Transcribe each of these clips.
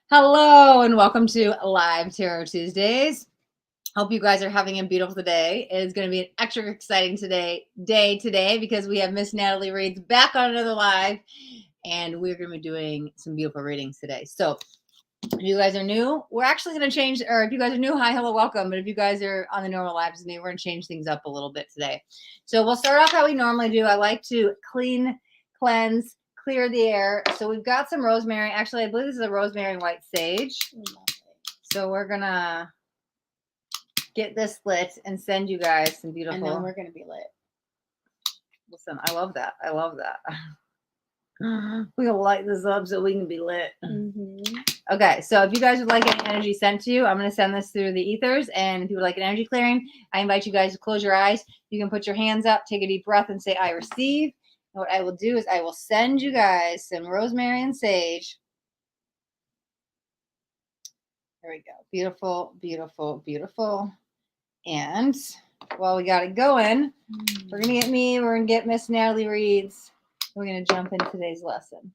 Hello and welcome to Live Tarot Tuesdays. Hope you guys are having a beautiful day. It is going to be an extra exciting day today because we have Miss Natalie Reads back on another live, and we're going to be doing some beautiful readings today. So if you guys are new, we're actually going to change, or if you guys are new, hi, hello, welcome. But if you guys are on the normal lives with me, we're going to change things up a little bit today. So we'll start off how we normally do. I like to cleanse, clear the air. So we've got some rosemary. Actually, I believe this is a rosemary and white sage. So we're going to get this lit and send you guys some beautiful. And then we're going to be lit. Listen, I love that. I love that. We're going to light this up so we can be lit. Mm-hmm. Okay, so if you guys would like any energy sent to you, I'm going to send this through the ethers. And if you would like an energy clearing, I invite you guys to close your eyes. You can put your hands up, take a deep breath, and say, I receive. And what I will do is I will send you guys some rosemary and sage. There we go. Beautiful, beautiful, beautiful. And while we got it going, we're going to get Miss Natalie Reads. We're going to jump into today's lesson.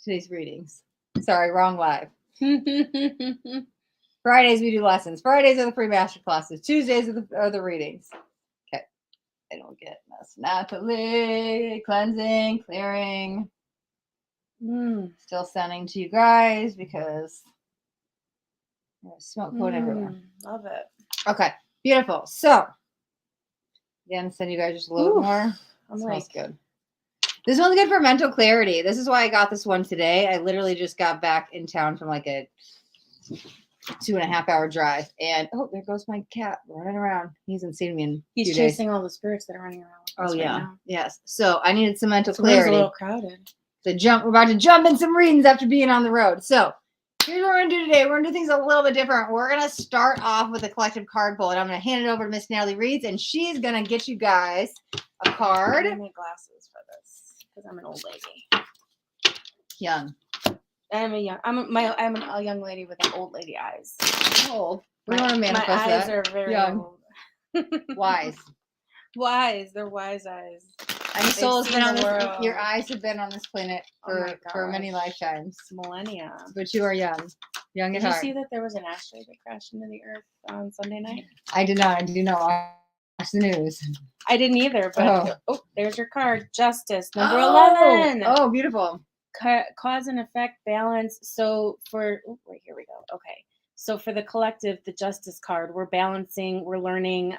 Today's readings. Sorry, wrong live. Fridays we do lessons. Fridays are the free master classes. Tuesdays are the readings. Okay. I don't get Miss Natalie. Cleansing, clearing. Still sending to you guys because there's smoke code everywhere. Love it. Okay. Beautiful. So again, send you guys just a little more. Smells good. This one's good for mental clarity. This is why I got this one today. I literally just got back in town from like a 2.5 hour drive. And oh, there goes my cat running around. He hasn't seen me in He's chasing all the spirits that are running around. Oh, yeah. Now. Yes. So I needed some mental clarity. clarity. It's a little crowded. We're about to jump in some readings after being on the road. So here's what we're going to do today. We're going to do things a little bit different. We're going to start off with a collective card pull. And I'm going to hand it over to Miss Natalie Reads. And she's going to get you guys a card. I need my glasses for this. Because I'm an old lady. Young. I'm a young lady with an old lady eyes. Old. We want to manifest my eyes that. are very young. Old. Wise. Wise. They're wise eyes. And soul has been on this. Your eyes have been on this planet for many lifetimes. Millennia. But you are young. Young at heart. Did you see that there was an asteroid that crashed into the Earth on Sunday night? I did not. I do not watch the news. I didn't either, but there's your card. Justice, number 11. Oh, beautiful. Cause and effect, balance. So here we go. Okay. So for the collective, the Justice card, we're balancing, we're learning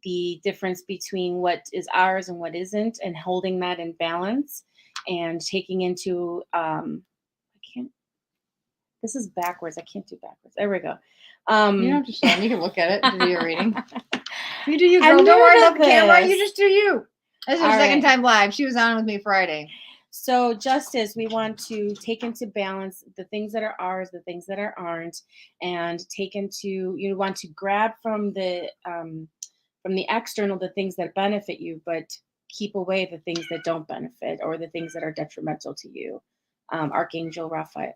the difference between what is ours and what isn't, and holding that in balance and taking into, this is backwards. I can't do backwards. There we go. You don't have to show them. You can look at it to do your reading. You do you, girl. Don't worry about the camera. You just do you. This is her second time live. She was on with me Friday. So justice, we want to take into balance the things that are ours, the things that aren't, and you want to grab from the external, the things that benefit you, but keep away the things that don't benefit or the things that are detrimental to you. Archangel Raphael.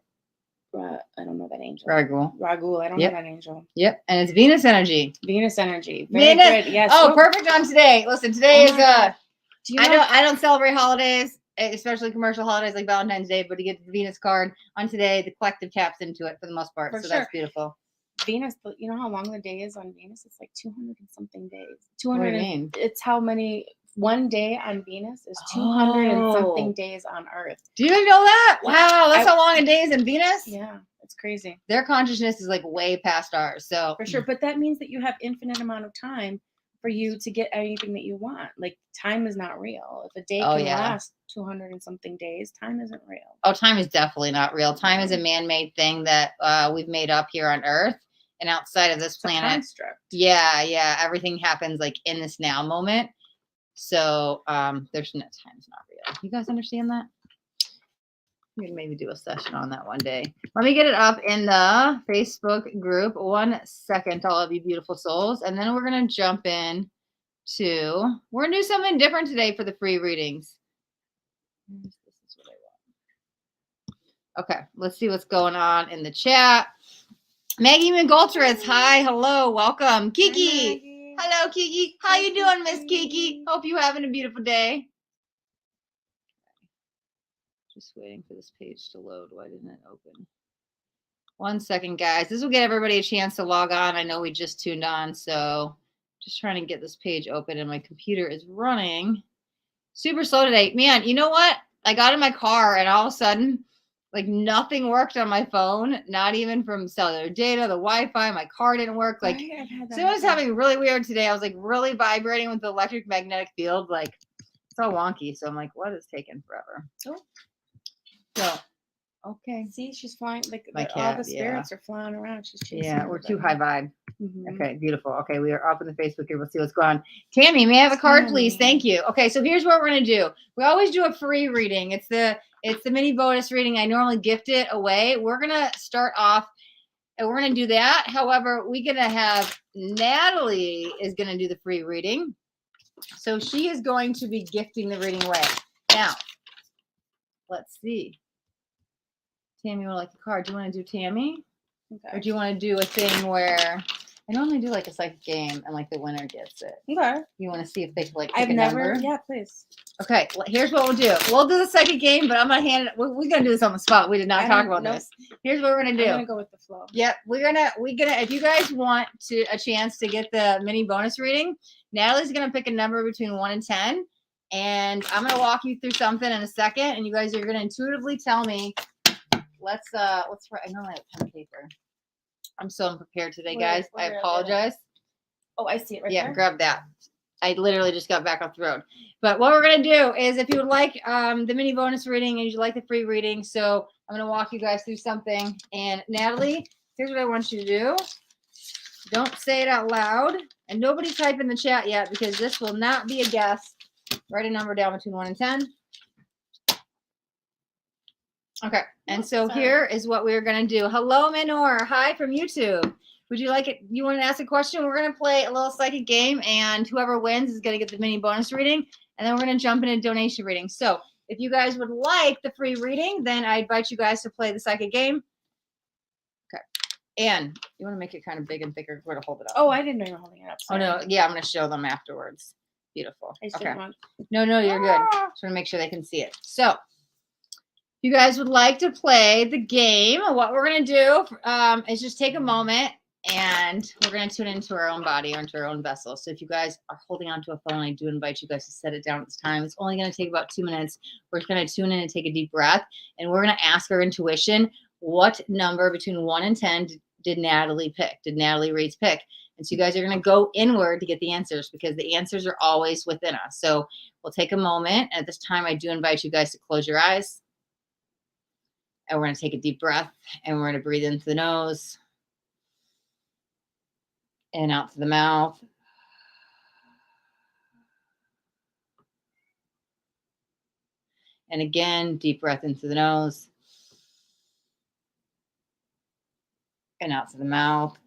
I don't know that angel. Raguel. I don't know that angel. Yep. And it's Venus energy. Venus energy. Very good. Yes. Oh, perfect on today. Listen, today is I don't celebrate holidays, especially commercial holidays like Valentine's Day, but to get the Venus card on today, the collective taps into it for the most part. That's beautiful. Venus, you know how long the day is on Venus? It's like 200 and something days. 200. What do you mean? It's how many. One day on Venus is 200 and something days on Earth. Do you know that? Wow, that's how long a day is in Venus? Yeah, it's crazy. Their consciousness is like way past ours. So for sure, but that means that you have infinite amount of time for you to get anything that you want. Like time is not real. If a day can last 200 and something days, time isn't real. Oh, time is definitely not real. Time is a man-made thing that we've made up here on Earth and outside of this planet. A construct. Yeah. Everything happens like in this now moment. So there's no time's not real. You guys understand that? We can maybe do a session on that one day. Let me get it up in the Facebook group. 1 second, all of you beautiful souls. And then we're going to jump in we're going to do something different today for the free readings. This is what I want. Okay, let's see what's going on in the chat. Maggie McGoltritz, hi, hello, welcome. Kiki. Hi, hello, Kiki. How you doing, Miss Kiki? Hope you're having a beautiful day. Just waiting for this page to load. Why didn't it open? 1 second, guys. This will get everybody a chance to log on. I know we just tuned on, so just trying to get this page open, and my computer is running super slow today. Man, you know what? I got in my car, and all of a sudden, like nothing worked on my phone, not even from cellular data, the Wi-Fi, my car didn't work. Like, so I was having really weird today. I was like really vibrating with the electric magnetic field. Like, it's all wonky. So I'm like, what is taking forever? Oh. So, okay. See, she's flying. Like My all cat, the spirits are flying around. She's chasing. Yeah, we're too high vibe. Mm-hmm. Okay, beautiful. Okay, we are up in the Facebook here. We'll see what's going on. Tammy, may I have a card, please? Thank you. Okay, so here's what we're gonna do. We always do a free reading. It's the mini bonus reading. I normally gift it away. We're gonna start off, and we're gonna do that. However, we're gonna have Natalie is gonna do the free reading. So she is going to be gifting the reading away. Now, let's see. Tammy would like a card. Do you want to do Tammy? Okay. Or do you want to do a thing where I normally do like a psychic game and like the winner gets it? Okay. You want to see if they can like pick I've a never. number? Yeah, please. Okay. Well, here's what we'll do. We'll do the psychic game, but I'm gonna hand it. We're gonna do this on the spot. We did not talk about this. Here's what we're gonna do. I'm gonna go with the flow. Yep. We're gonna. If you guys want a chance to get the mini bonus reading, Natalie's gonna pick a number between 1 and 10, and I'm gonna walk you through something in a second, and you guys are gonna intuitively tell me. Let's write. I know I have pen and paper. I'm so unprepared today, guys. I apologize. Oh, I see it right there. Yeah, grab that. I literally just got back off the road. But what we're going to do is if you would like the mini bonus reading and you'd like the free reading, so I'm going to walk you guys through something. And Natalie, here's what I want you to do. Don't say it out loud. And nobody type in the chat yet because this will not be a guess. Write a number down between 1 and 10. Okay, and so here is what we're going to do. Hello, Manor. Hi from YouTube. Would you like it? You want to ask a question? We're going to play a little psychic game, and whoever wins is going to get the mini bonus reading, and then we're going to jump into donation reading. So if you guys would like the free reading, then I invite you guys to play the psychic game. Okay. And you want to make it kind of big and thicker. We're going to hold it up. Oh, I didn't know you were holding it up. Sorry. Oh, no. Yeah, I'm going to show them afterwards. Beautiful. Okay. No, you're good. Just want to make sure they can see it. So if you guys would like to play the game, what we're going to do is just take a moment and we're going to tune into our own body or into our own vessel. So if you guys are holding onto a phone, I do invite you guys to set it down at this time. It's only going to take about 2 minutes. We're going to tune in and take a deep breath, and we're going to ask our intuition, what number between 1 and 10 did Natalie pick? Did Natalie Reads pick? And so you guys are going to go inward to get the answers because the answers are always within us. So we'll take a moment. At this time, I do invite you guys to close your eyes. And we're going to take a deep breath, and we're going to breathe into the nose and out to the mouth. And again, deep breath into the nose and out to the mouth.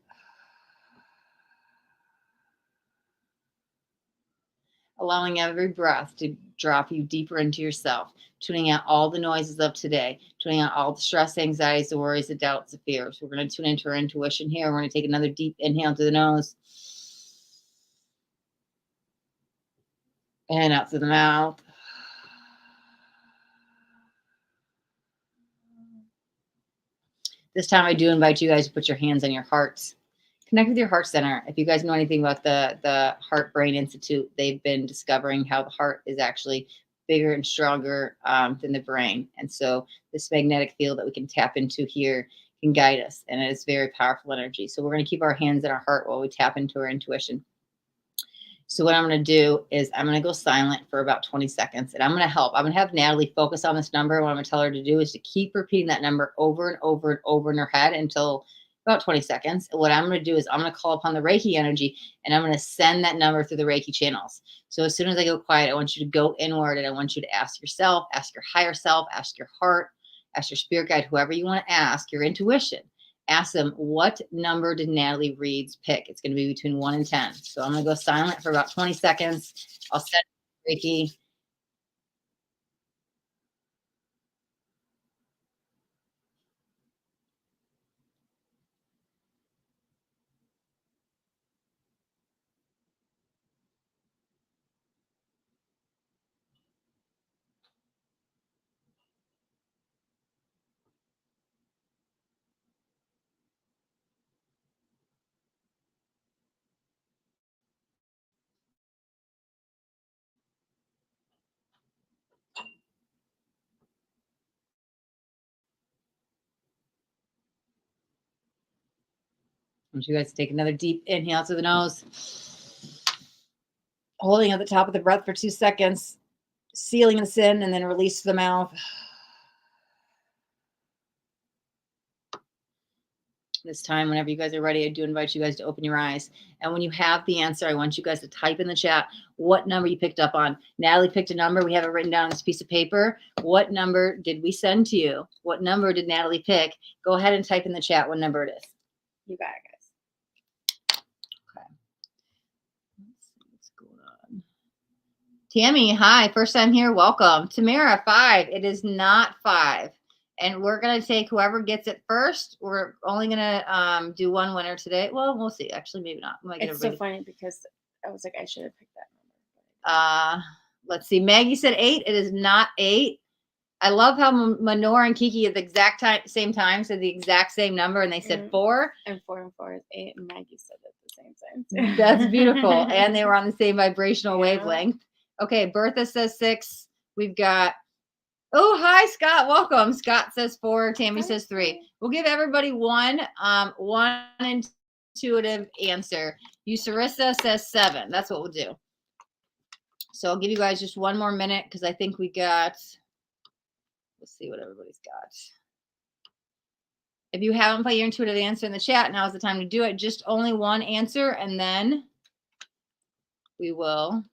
Allowing every breath to drop you deeper into yourself, tuning out all the noises of today, tuning out all the stress, anxieties, the worries, the doubts, the fears. We're going to tune into our intuition here. We're going to take another deep inhale through the nose and out through the mouth. This time I do invite you guys to put your hands on your hearts. Connect with your heart center. If you guys know anything about the Heart Brain Institute, they've been discovering how the heart is actually bigger and stronger than the brain. And so this magnetic field that we can tap into here can guide us. And it is very powerful energy. So we're going to keep our hands in our heart while we tap into our intuition. So what I'm going to do is I'm going to go silent for about 20 seconds. And I'm going to help. I'm going to have Natalie focus on this number. What I'm going to tell her to do is to keep repeating that number over and over and over in her head until about 20 seconds. And what I'm going to do is I'm going to call upon the Reiki energy, and I'm going to send that number through the Reiki channels. So as soon as I go quiet, I want you to go inward, and I want you to ask yourself, ask your higher self, ask your heart, ask your spirit guide, whoever you want to ask, your intuition. Ask them, what number did Natalie Reads pick? It's going to be between 1 and 10. So I'm going to go silent for about 20 seconds. I'll set Reiki. want you guys to take another deep inhale through the nose. Holding at the top of the breath for 2 seconds. Sealing this in and then release the mouth. This time, whenever you guys are ready, I do invite you guys to open your eyes. And when you have the answer, I want you guys to type in the chat what number you picked up on. Natalie picked a number. We have it written down on this piece of paper. What number did we send to you? What number did Natalie pick? Go ahead and type in the chat what number it is. You got it, guys. Okay. Let's see what's going on. Tammy, hi. First time here. Welcome. Tamara, 5. It is not 5. And we're going to take whoever gets it first. We're only going to do one winner today. Well, we'll see. Actually, maybe not. It's so funny because I was like, I should have picked that number. Let's see. Maggie said 8. It is not 8. I love how Manor and Kiki at the exact same time said the exact same number, and they said 4. And 4 and 4 is 8, and Maggie said it at the same time. That's beautiful. And they were on the same vibrational wavelength. Okay, Bertha says 6. We've got... Oh, hi, Scott. Welcome. Scott says 4. Tammy says 3. We'll give everybody one intuitive answer. Sarissa says 7. That's what we'll do. So I'll give you guys just one more minute because I think we got... Let's see what everybody's got. If you haven't put your intuitive answer in the chat, now is the time to do it. Just only one answer, and then we will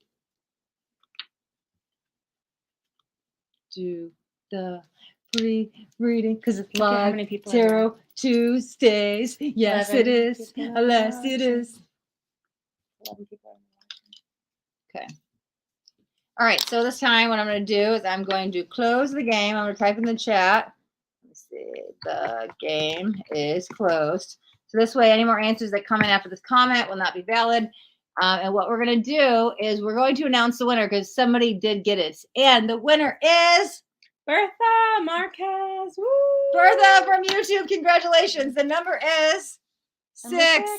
do the free reading because it's live tarot Tuesdays. Yes, it is. Alas, it is. 11 people. Okay. All right. So this time, what I'm going to do is I'm going to close the game. I'm going to type in the chat. Let's see. The game is closed. So this way, any more answers that come in after this comment will not be valid. And what we're going to do is we're going to announce the winner because somebody did get it. And the winner is Bertha Marquez. Woo! Bertha from YouTube. Congratulations. The number is 6.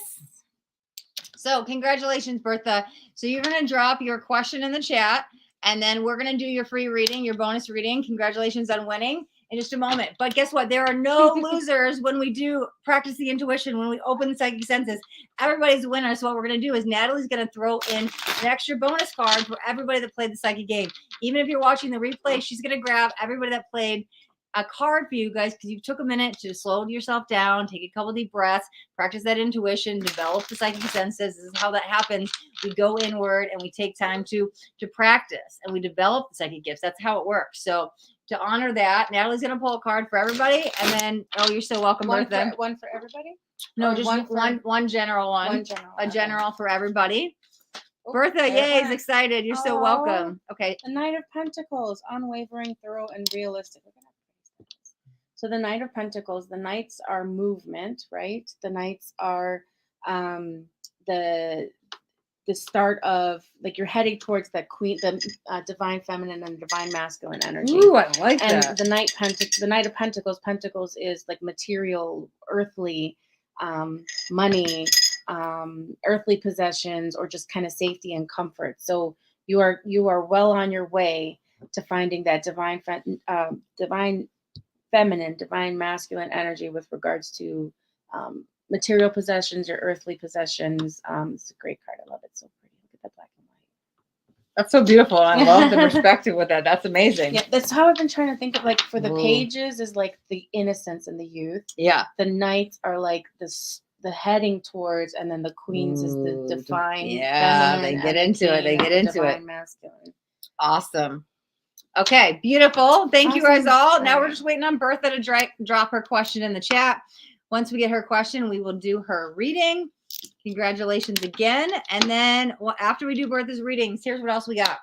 So congratulations, Bertha. So you're going to drop your question in the chat, and then we're going to do your free reading, your bonus reading. Congratulations on winning in just a moment. But guess what? There are no losers when we do practice the intuition, when we open the psychic senses. Everybody's a winner. So what we're going to do is Natalie's going to throw in an extra bonus card for everybody that played the psychic game. Even if you're watching the replay, she's going to grab everybody that played a card for you guys because you took a minute to slow yourself down, take a couple deep breaths, practice that intuition, develop the psychic senses. This is how that happens. We go inward and we take time to practice and we develop the psychic gifts. That's how it works. So to honor that, Natalie's going to pull a card for everybody, and then you're so welcome, Bertha. One for everybody? No, just one general one. One general. A general for everybody. Bertha, yay, is excited. You're so welcome. Okay. The Knight of Pentacles, unwavering, thorough, and realistic. So the Knight of Pentacles, the Knights are movement, right? The Knights are the start of, like, you're heading towards that queen, the divine feminine and divine masculine energy. Ooh, I like and that. The Knight of Pentacles, Pentacles is like material, earthly, money, earthly possessions, or just kind of safety and comfort. So you are well on your way to finding that divine feminine, divine masculine energy with regards to material possessions or earthly possessions. It's a great card. I love it. So pretty. Look at that black and white. That's so beautiful. I love the perspective with that. That's amazing. Yeah, that's how I've been trying to think of, like, for the pages is like the innocence and the youth. Yeah. The knights are like the heading towards, and then the queens is the divine. Yeah, they get into it. They get into it. Masculine. Awesome. Okay, beautiful. Thank you guys all. Now Right. we're just waiting on Bertha to drop her question in the chat. Once we get her question, we will do her reading. Congratulations again. And then after we do Bertha's readings, here's what else we got.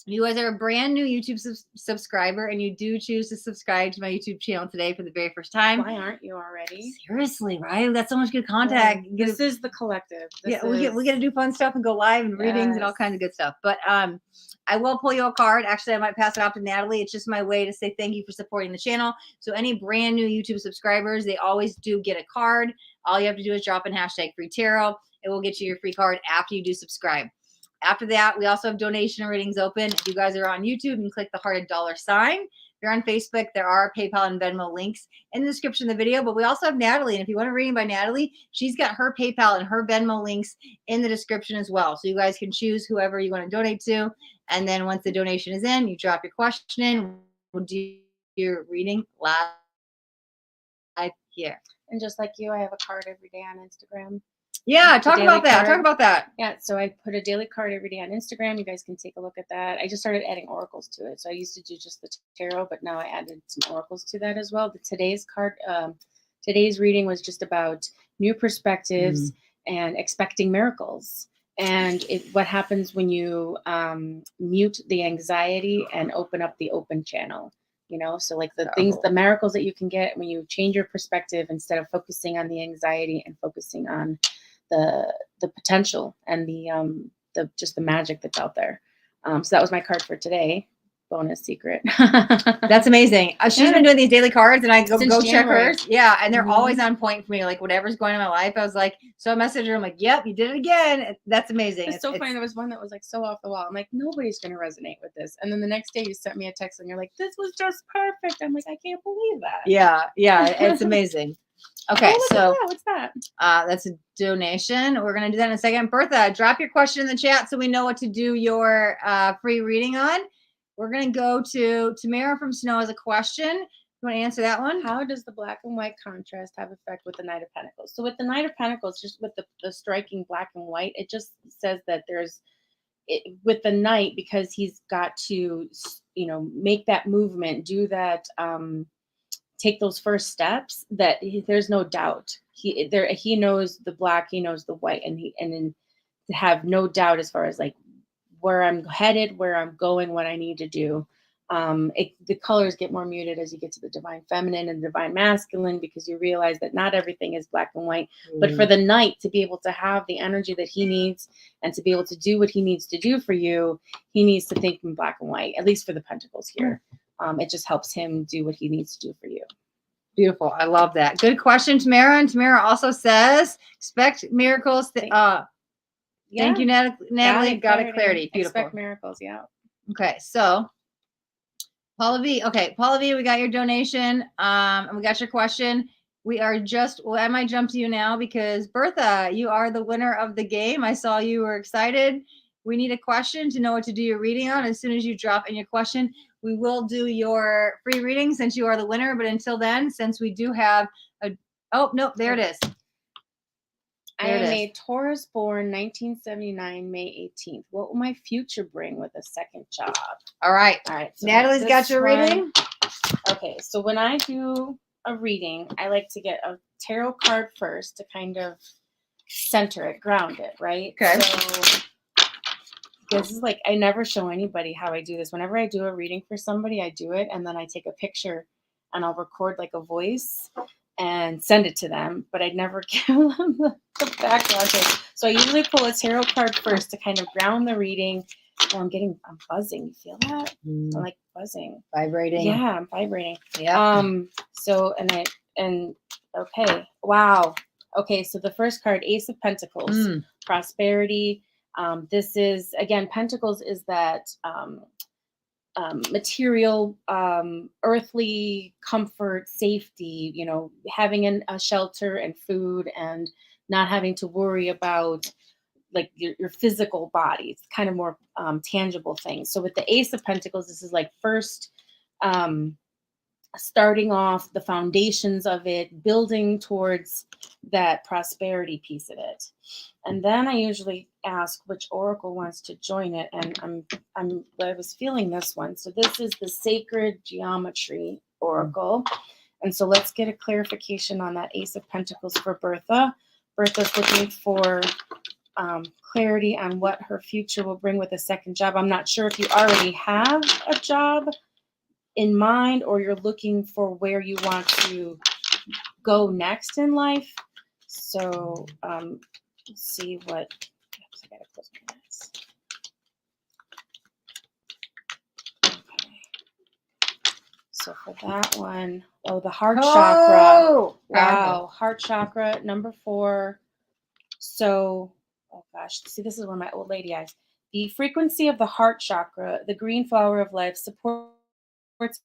If you guys are a brand new YouTube subscriber and you do choose to subscribe to my YouTube channel today for the very first time. Why aren't you already? Seriously, right? That's so much good content. Yeah, this is the collective. We get to do fun stuff and go live and readings and all kinds of good stuff. But I will pull you a card. Actually, I might pass it off to Natalie. It's just my way to say thank you for supporting the channel. So any brand new YouTube subscribers, they always do get a card. All you have to do is drop in #FreeTarot. It will get you your free card after you do subscribe. After that, we also have donation readings open. If you guys are on YouTube, you can click the hearted $sign. you're on Facebook, there are PayPal and Venmo links in the description of the video. But we also have Natalie. And if you want a reading by Natalie, she's got her PayPal and her Venmo links in the description as well. So you guys can choose whoever you want to donate to. And then once the donation is in, you drop your question in. We'll do your reading live here. And just like you, I have a card every day on Instagram. Yeah, talk about that. Talk about that. Yeah, so I put a daily card every day on Instagram. You guys can take a look at that. I just started adding oracles to it. So I used to do just the tarot, but now I added some oracles to that as well. Today's card, today's reading was just about new perspectives and expecting miracles. And what happens when you mute the anxiety and open up the open channel. So like the miracles that you can get when you change your perspective instead of focusing on the anxiety and focusing on the potential and the just the magic that's out there. So that was my card for today. Bonus secret. That's amazing. She's been doing these daily cards, and I go check January. hers. Yeah, and they're always on point for me. Like whatever's going on in my life, I was like, so I messaged her. I'm like, yep, you did it again. That's amazing. It's so funny. There was one that was like so off the wall. I'm like, nobody's gonna resonate with this. And then the next day, you sent me a text, and you're like, this was just perfect. I'm like, I can't believe that. Yeah, it's amazing. Okay, so what's that? That's a donation. We're gonna do that in a second. Bertha, drop your question in the chat so we know what to do your free reading on. We're gonna go to Tamara from Snow as a question. You want to answer that one? How does the black and white contrast have effect with the Knight of Pentacles? So with the Knight of Pentacles, just with the striking black and white, it just says that with the Knight, because he's got to, make that movement, do that, take those first steps, that there's no doubt. He knows the black, he knows the white, and then to have no doubt as far as like where I'm headed, where I'm going, what I need to do. The colors get more muted as you get to the divine feminine and divine masculine, because you realize that not everything is black and white. But for the Knight to be able to have the energy that he needs and to be able to do what he needs to do for you, he needs to think in black and white, at least for the Pentacles here. It just helps him do what he needs to do for you. Beautiful. I love that. Good question, Tamara. And Tamara also says, expect miracles. Thank you, Natalie. Got it, clarity. Beautiful. Expect miracles. Yeah. Okay. So Paula V. Okay. Paula V, we got your donation. And we got your question. I might jump to you now because Bertha, you are the winner of the game. I saw you were excited. We need a question to know what to do your reading on. As soon as you drop in your question, we will do your free reading since you are the winner. But until then, since we do have there it is. I am a Taurus born 1979, May 18th. What will my future bring with a second job? All right. So Natalie's got your reading. Okay. So when I do a reading, I like to get a tarot card first to kind of center it, ground it, right? Okay. So this is like, I never show anybody how I do this. Whenever I do a reading for somebody, I do it, and then I take a picture and I'll record like a voice and send it to them, but I'd never give them the background. So I usually pull a tarot card first to kind of ground the reading. Oh, I'm buzzing. You feel that? I'm like buzzing. Vibrating. Yeah, I'm vibrating. Yeah. So, okay. Wow. Okay, so the first card, Ace of Pentacles, prosperity. This is, again, Pentacles is that material, earthly comfort, safety, having a shelter and food and not having to worry about like your physical body. It's kind of more tangible things. So with the Ace of Pentacles, this is like first starting off the foundations of it, building towards that prosperity piece of it. And then I usually ask which oracle wants to join it. And I was feeling this one. So this is the Sacred Geometry Oracle. And so let's get a clarification on that Ace of Pentacles for Bertha. Bertha's looking for clarity on what her future will bring with a second job. I'm not sure if you already have a job in mind or you're looking for where you want to go next in life. So let's see what. Oops, I gotta close my eyes. Okay. So for that one, the heart chakra. Wow, heart chakra number 4. So, oh gosh, see, this is one of my old lady eyes. The frequency of the heart chakra, the green flower of life, supports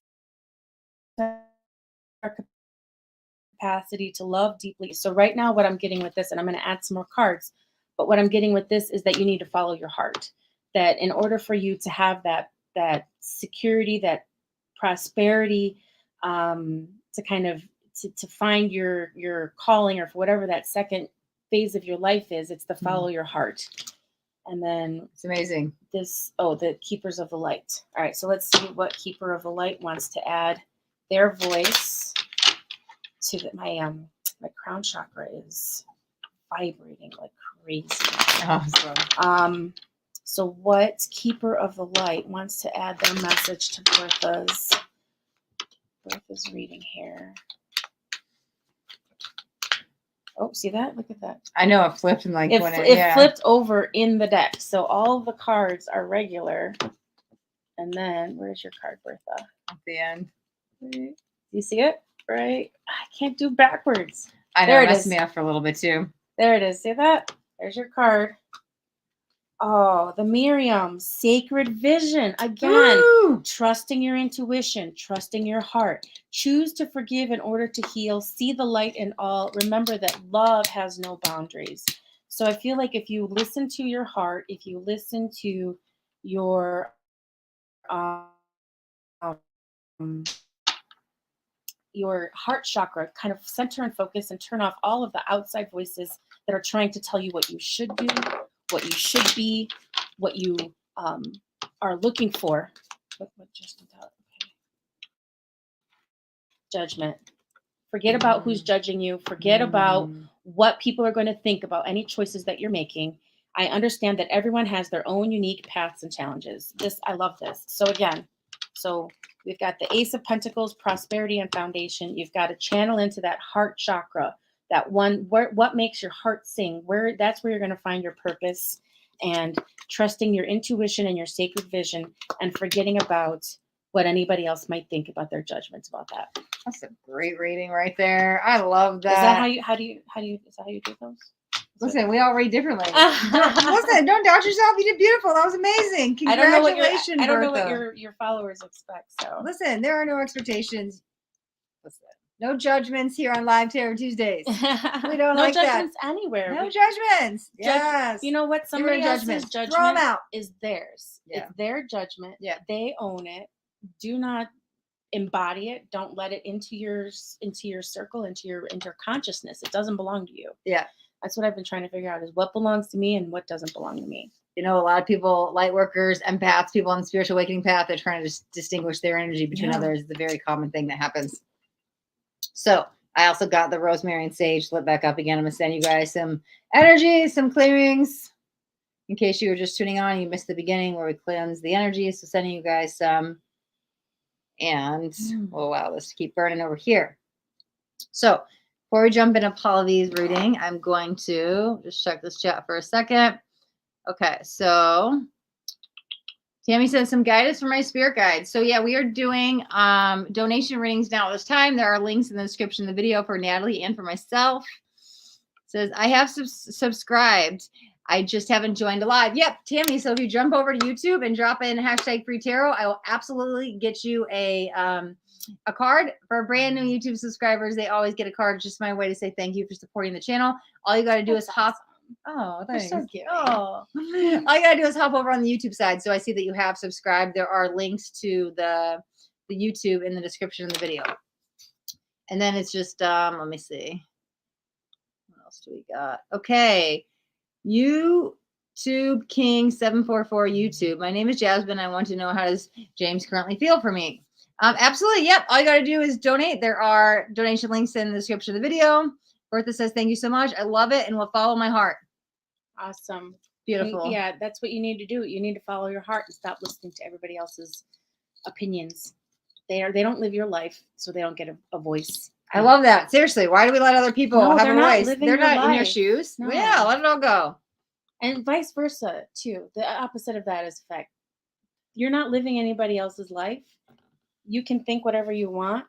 capacity to love deeply. So right now, what I'm getting with this, and I'm going to add some more cards, but what I'm getting with this is that you need to follow your heart. That in order for you to have that security, that prosperity, to kind of to find your calling, or for whatever that second phase of your life is, it's to follow your heart. And then It's amazing. The keepers of the light. All right, so let's see what keeper of the light wants to add their voice to my crown chakra is vibrating like crazy. Awesome. So what keeper of the light wants to add their message to Bertha's reading here? Oh, see that? Look at that. I know it flipped and It flipped over in the deck. So all of the cards are regular. And then where's your card, Bertha? At the end. Do you see it? Right? I can't do backwards. I know, it messed me up for a little bit too. There it is. See that? There's your card. Oh, the Miriam, sacred vision. Again, Woo! Trusting your intuition, trusting your heart. Choose to forgive in order to heal. See the light in all. Remember that love has no boundaries. So I feel like if you listen to your heart, if you listen to your heart chakra, kind of center and focus and turn off all of the outside voices that are trying to tell you what you should do, what you should be, what you are looking for. What just about? Okay. Judgment. Forget about who's judging you. Forget about what people are going to think about any choices that you're making. I understand that everyone has their own unique paths and challenges. I love this. So again, we've got the Ace of Pentacles, prosperity and foundation. You've got to channel into that heart chakra, that one, what makes your heart sing, that's where you're going to find your purpose, and trusting your intuition and your sacred vision, and forgetting about what anybody else might think about their judgments about that. That's a great reading right there. I love that. Is that how you do those? Listen, we all read differently. Listen, don't doubt yourself. You did beautiful. That was amazing. Congratulations, I don't know what your followers expect. So listen, there are no expectations. Listen, no judgments here on Live Tarot Tuesdays. We don't like that. No judgments anywhere. No judgments. Yes. You know what? Somebody else's judgment is theirs. Yeah. It's their judgment. Yeah. They own it. Do not embody it. Don't let it into your circle, into your consciousness. It doesn't belong to you. Yeah. That's what I've been trying to figure out, is what belongs to me and what doesn't belong to me. You know, a lot of people, light workers, empaths, people on the spiritual awakening path, they're trying to distinguish their energy between others. It's a very common thing that happens. So I also got the rosemary and sage lit back up again. I'm going to send you guys some energy, some clearings. In case you were just tuning on, you missed the beginning where we cleanse the energy. So sending you guys some. And we'll allow this to keep burning over here. So before we jump into Paula's reading, I'm going to just check this chat for a second. Okay, so Tammy says some guidance for my spirit guides. So yeah, we are doing donation readings now at this time. There are links in the description of the video for Natalie and for myself. It says, I have subscribed. I just haven't joined a live. Yep, Tammy. So if you jump over to YouTube and drop in #FreeTarot, I will absolutely get you a card. For brand new YouTube subscribers, they always get a card. It's just my way to say thank you for supporting the channel. All you got to do is hop. Oh, thanks. You're so cute. Oh, all you got to do is hop over on the YouTube side. So I see that you have subscribed. There are links to the YouTube in the description of the video. And then it's just, let me see. What else do we got? Okay. YouTube King 744 YouTube. My name is Jasmine. I want to know, how does James currently feel for me? Absolutely. Yep. All you got to do is donate. There are donation links in the description of the video. Bertha says, thank you so much. I love it and will follow my heart. Awesome. Beautiful. Yeah, that's what you need to do. You need to follow your heart and stop listening to everybody else's opinions. They don't live your life, so they don't get a voice. I love that. Seriously, why do we let other people have a voice? They're not in your shoes. No. Yeah, let it all go. And vice versa, too. The opposite of that is fact. You're not living anybody else's life. You can think whatever you want,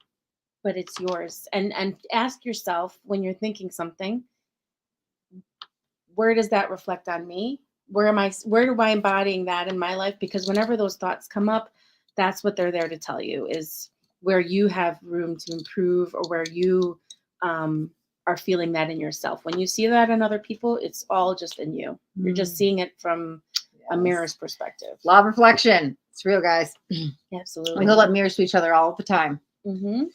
but it's yours. And ask yourself, when you're thinking something, where does that reflect on me? Where do I embodying that in my life? Because whenever those thoughts come up, that's what they're there to tell you, is where you have room to improve, or where you are feeling that in yourself. When you see that in other people, it's all just in you. You're just seeing it from a mirror's perspective. Law of reflection. It's real, guys. Absolutely. We hold up mirrors to each other all the time. Mm-hmm.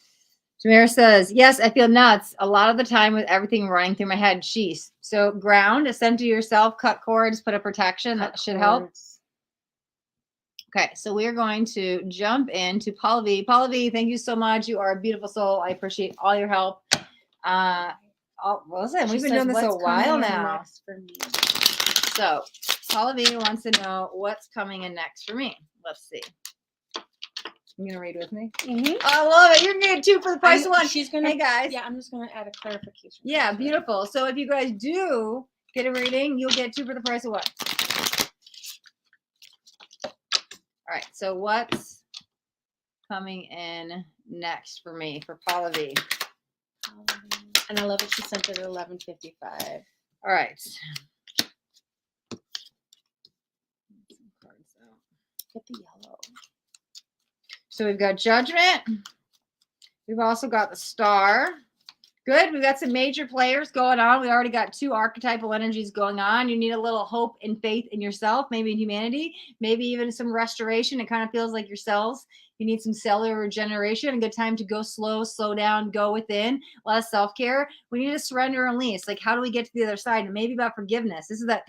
Jamira says, yes, I feel nuts a lot of the time with everything running through my head. Jeez. So ground, center yourself, cut cords, put a protection. That should help. Okay, so we're going to jump into Paula V. Paula V, thank you so much. You are a beautiful soul. I appreciate all your help. Listen, we've been doing this a while now. Next for me? So Paula V wants to know what's coming in next for me. Let's see. You gonna read with me? Mm-hmm. I love it. You're gonna get 2 for the price of 1. She's gonna. Hey guys. Yeah, I'm just gonna add a clarification. Yeah, beautiful. So if you guys do get a reading, you'll get 2 for the price of 1. All right. So what's coming in next for me for Paula V? And I love it. She sent it at 11:55. All right. Get the yellow. So we've got Judgment. We've also got the Star. Good. We've got some major players going on. We already got 2 archetypal energies going on. You need a little hope and faith in yourself, maybe in humanity, maybe even some restoration. It kind of feels like yourselves. You need some cellular regeneration, a good time to go slow down, go within, a lot of self-care. We need to surrender and release. Like, how do we get to the other side? And maybe about forgiveness. This is that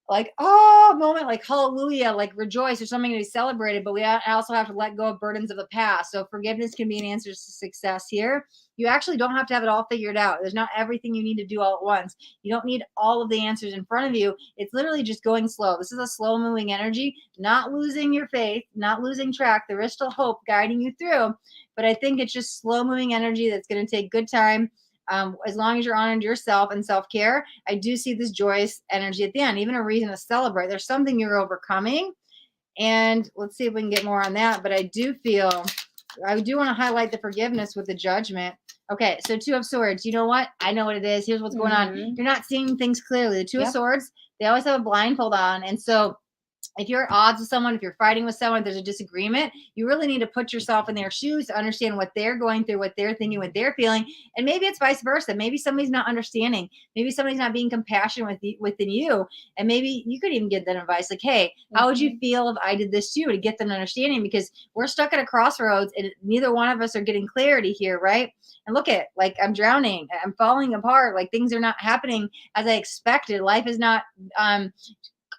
like, oh, moment, like hallelujah, like rejoice or something to be celebrated. But we also have to let go of burdens of the past. So forgiveness can be an answer to success here. You actually don't have to have it all figured out. There's not everything you need to do all at once. You don't need all of the answers in front of you. It's literally just going slow. This is a slow moving energy, not losing your faith, not losing track. There is still hope guiding you through. But I think it's just slow moving energy that's going to take good time. As long as you're honoring yourself and self-care, I do see this joyous energy at the end, even a reason to celebrate. There's something you're overcoming. And let's see if we can get more on that. But I do want to highlight the forgiveness with the Judgment. Okay, so 2 of Swords. You know what? I know what it is. Here's what's going on. You're not seeing things clearly. The 2 of Swords, they always have a blindfold on. And so if you're at odds with someone, if you're fighting with someone, there's a disagreement, you really need to put yourself in their shoes to understand what they're going through, what they're thinking, what they're feeling. And maybe it's vice versa. Maybe somebody's not understanding. Maybe somebody's not being compassionate within you. And maybe you could even give them advice like, hey, how would you feel if I did this to you, to get them understanding? Because we're stuck at a crossroads and neither one of us are getting clarity here, right? And look at, like, I'm drowning. I'm falling apart. Like, things are not happening as I expected. Life is not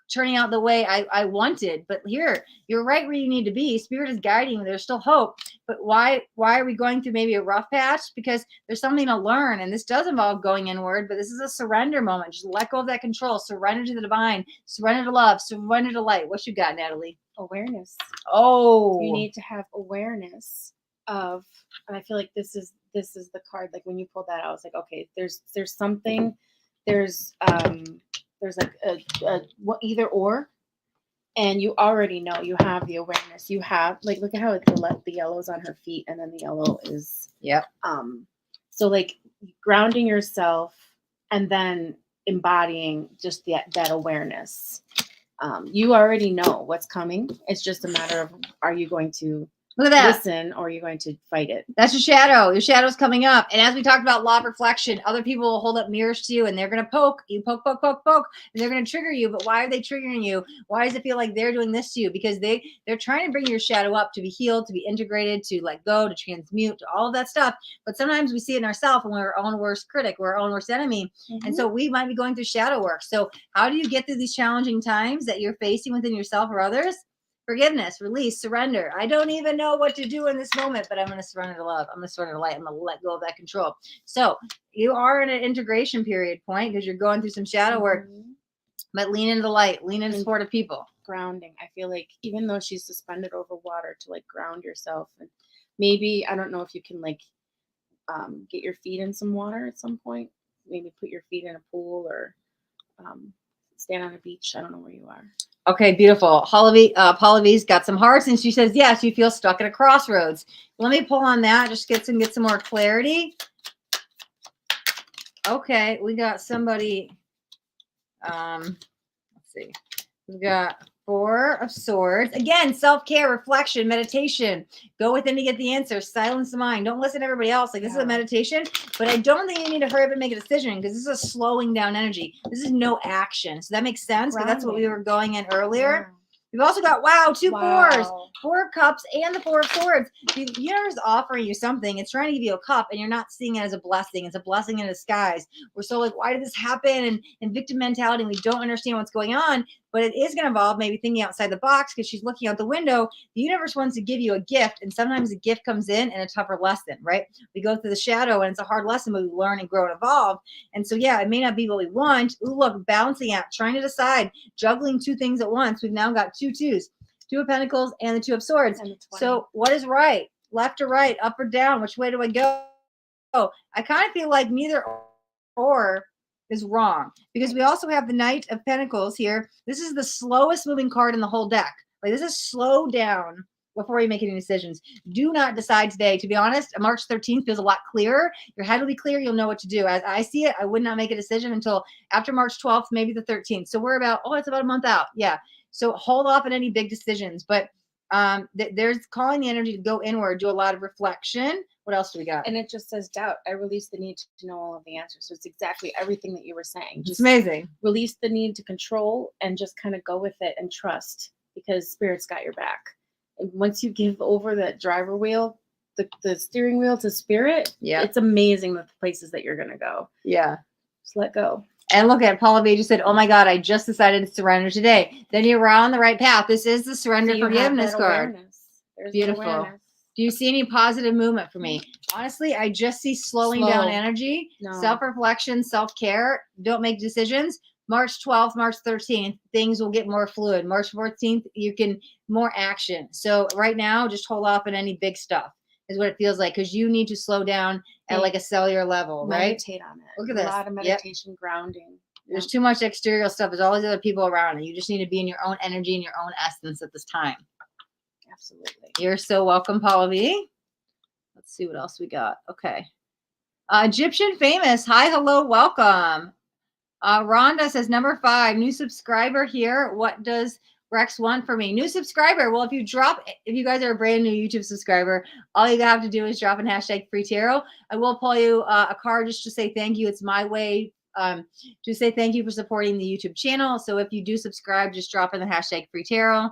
turning out the way I wanted. But here, you're right where you need to be. Spirit is guiding you. There's still hope. But why are we going through maybe a rough patch? Because there's something to learn. And this does involve going inward, but this is a surrender moment. Just let go of that control. Surrender to the divine. Surrender to love. Surrender to light. What you got, Natalie? Awareness. Oh. You need to have awareness of, and I feel like this is the card. Like when you pulled that, I was like, okay, there's something, there's like a either or, and you already know, you have the awareness. You have, like, look at how the yellow's on her feet, and then the yellow is so like grounding yourself and then embodying just that awareness. You already know what's coming. It's just a matter of, are you going to look at that, listen, or are you going to fight it? That's your shadow. Your shadow's coming up. And as we talked about law of reflection, other people will hold up mirrors to you and they're going to poke. You poke, and they're going to trigger you. But why are they triggering you? Why does it feel like they're doing this to you? Because they're trying to bring your shadow up to be healed, to be integrated, to let go, to transmute, to all of that stuff. But sometimes we see it in ourselves and we're our own worst critic. We're our own worst enemy. And so we might be going through shadow work. So how do you get through these challenging times that you're facing within yourself or others? Forgiveness, release, surrender. I don't even know what to do in this moment, but I'm going to surrender to love. I'm going to surrender to light. I'm going to let go of that control. So you are in an integration period point because you're going through some shadow work, but lean into the light, lean into support of people. Grounding. I feel like even though she's suspended over water, to like ground yourself, and maybe, I don't know if you can like get your feet in some water at some point. Maybe put your feet in a pool or stand on a beach. I don't know where you are. Okay, beautiful. Paula V's got some hearts, and she says, yes, you feel stuck at a crossroads. Let me pull on that, just get some more clarity. Okay, we got somebody, let's see. We've got Four of Swords. Again, self-care, reflection, meditation. Go within to get the answer. Silence the mind. Don't listen to everybody else. Like, this is a meditation, but I don't think you need to hurry up and make a decision because this is a slowing down energy. This is no action. So that makes sense because that's what we were going in earlier. We've also got, two fours, 4 of Cups and the 4 of Swords. The universe is offering you something. It's trying to give you a cup, and you're not seeing it as a blessing. It's a blessing in disguise. We're so like, why did this happen? And victim mentality, and we don't understand what's going on. But it is going to involve maybe thinking outside the box because she's looking out the window. The universe wants to give you a gift, and sometimes a gift comes in a tougher lesson, right? We go through the shadow, and it's a hard lesson, but we learn and grow and evolve. And so, yeah, it may not be what we want. Ooh, look, balancing act, trying to decide, juggling 2 things at once. We've now got 2 twos, 2 of Pentacles and the 2 of Swords. So what is right? Left or right? Up or down? Which way do I go? I kind of feel like neither or is wrong because we also have the Knight of Pentacles here. This is the slowest moving card in the whole deck. Like, this is slow down before you make any decisions. Do not decide today. To be honest, March 13th feels a lot clearer. Your head will be clear. You'll know what to do. As I see it, I would not make a decision until after March 12th, maybe the 13th. So we're about, it's about a month out. Yeah. So hold off on any big decisions. But there's calling the energy to go inward, do a lot of reflection. What else do we got? And it just says doubt. I release the need to know all of the answers. So it's exactly everything that you were saying. It's amazing. Release the need to control and just kind of go with it and trust because Spirit's got your back. And once you give over that driver wheel, the steering wheel to Spirit, it's amazing the places that you're going to go. Yeah. Just let go. And look at Paula V just said, oh my God, I just decided to surrender today. Then you're on the right path. This is the surrender forgiveness card. Beautiful. Do you see any positive movement for me? Honestly, I just see slowing down energy, self-reflection, self-care. Don't make decisions. March 12th, March 13th, things will get more fluid. March 14th, you can more action. So right now, just hold off on any big stuff is what it feels like because you need to slow down at like a cellular level, right? Meditate on it. Look at this. A lot of meditation, grounding. There's too much exterior stuff. There's all these other people around, and you just need to be in your own energy and your own essence at this time. Absolutely. You're so welcome, Paula V. Let's see what else we got. Okay. Egyptian Famous. Hi, hello, welcome. Rhonda says, number 5, new subscriber here. What does Rex want for me? New subscriber. Well, if you guys are a brand new YouTube subscriber, all you have to do is drop in hashtag free tarot. I will pull you a card just to say thank you. It's my way to say thank you for supporting the YouTube channel. So if you do subscribe, just drop in the hashtag free tarot.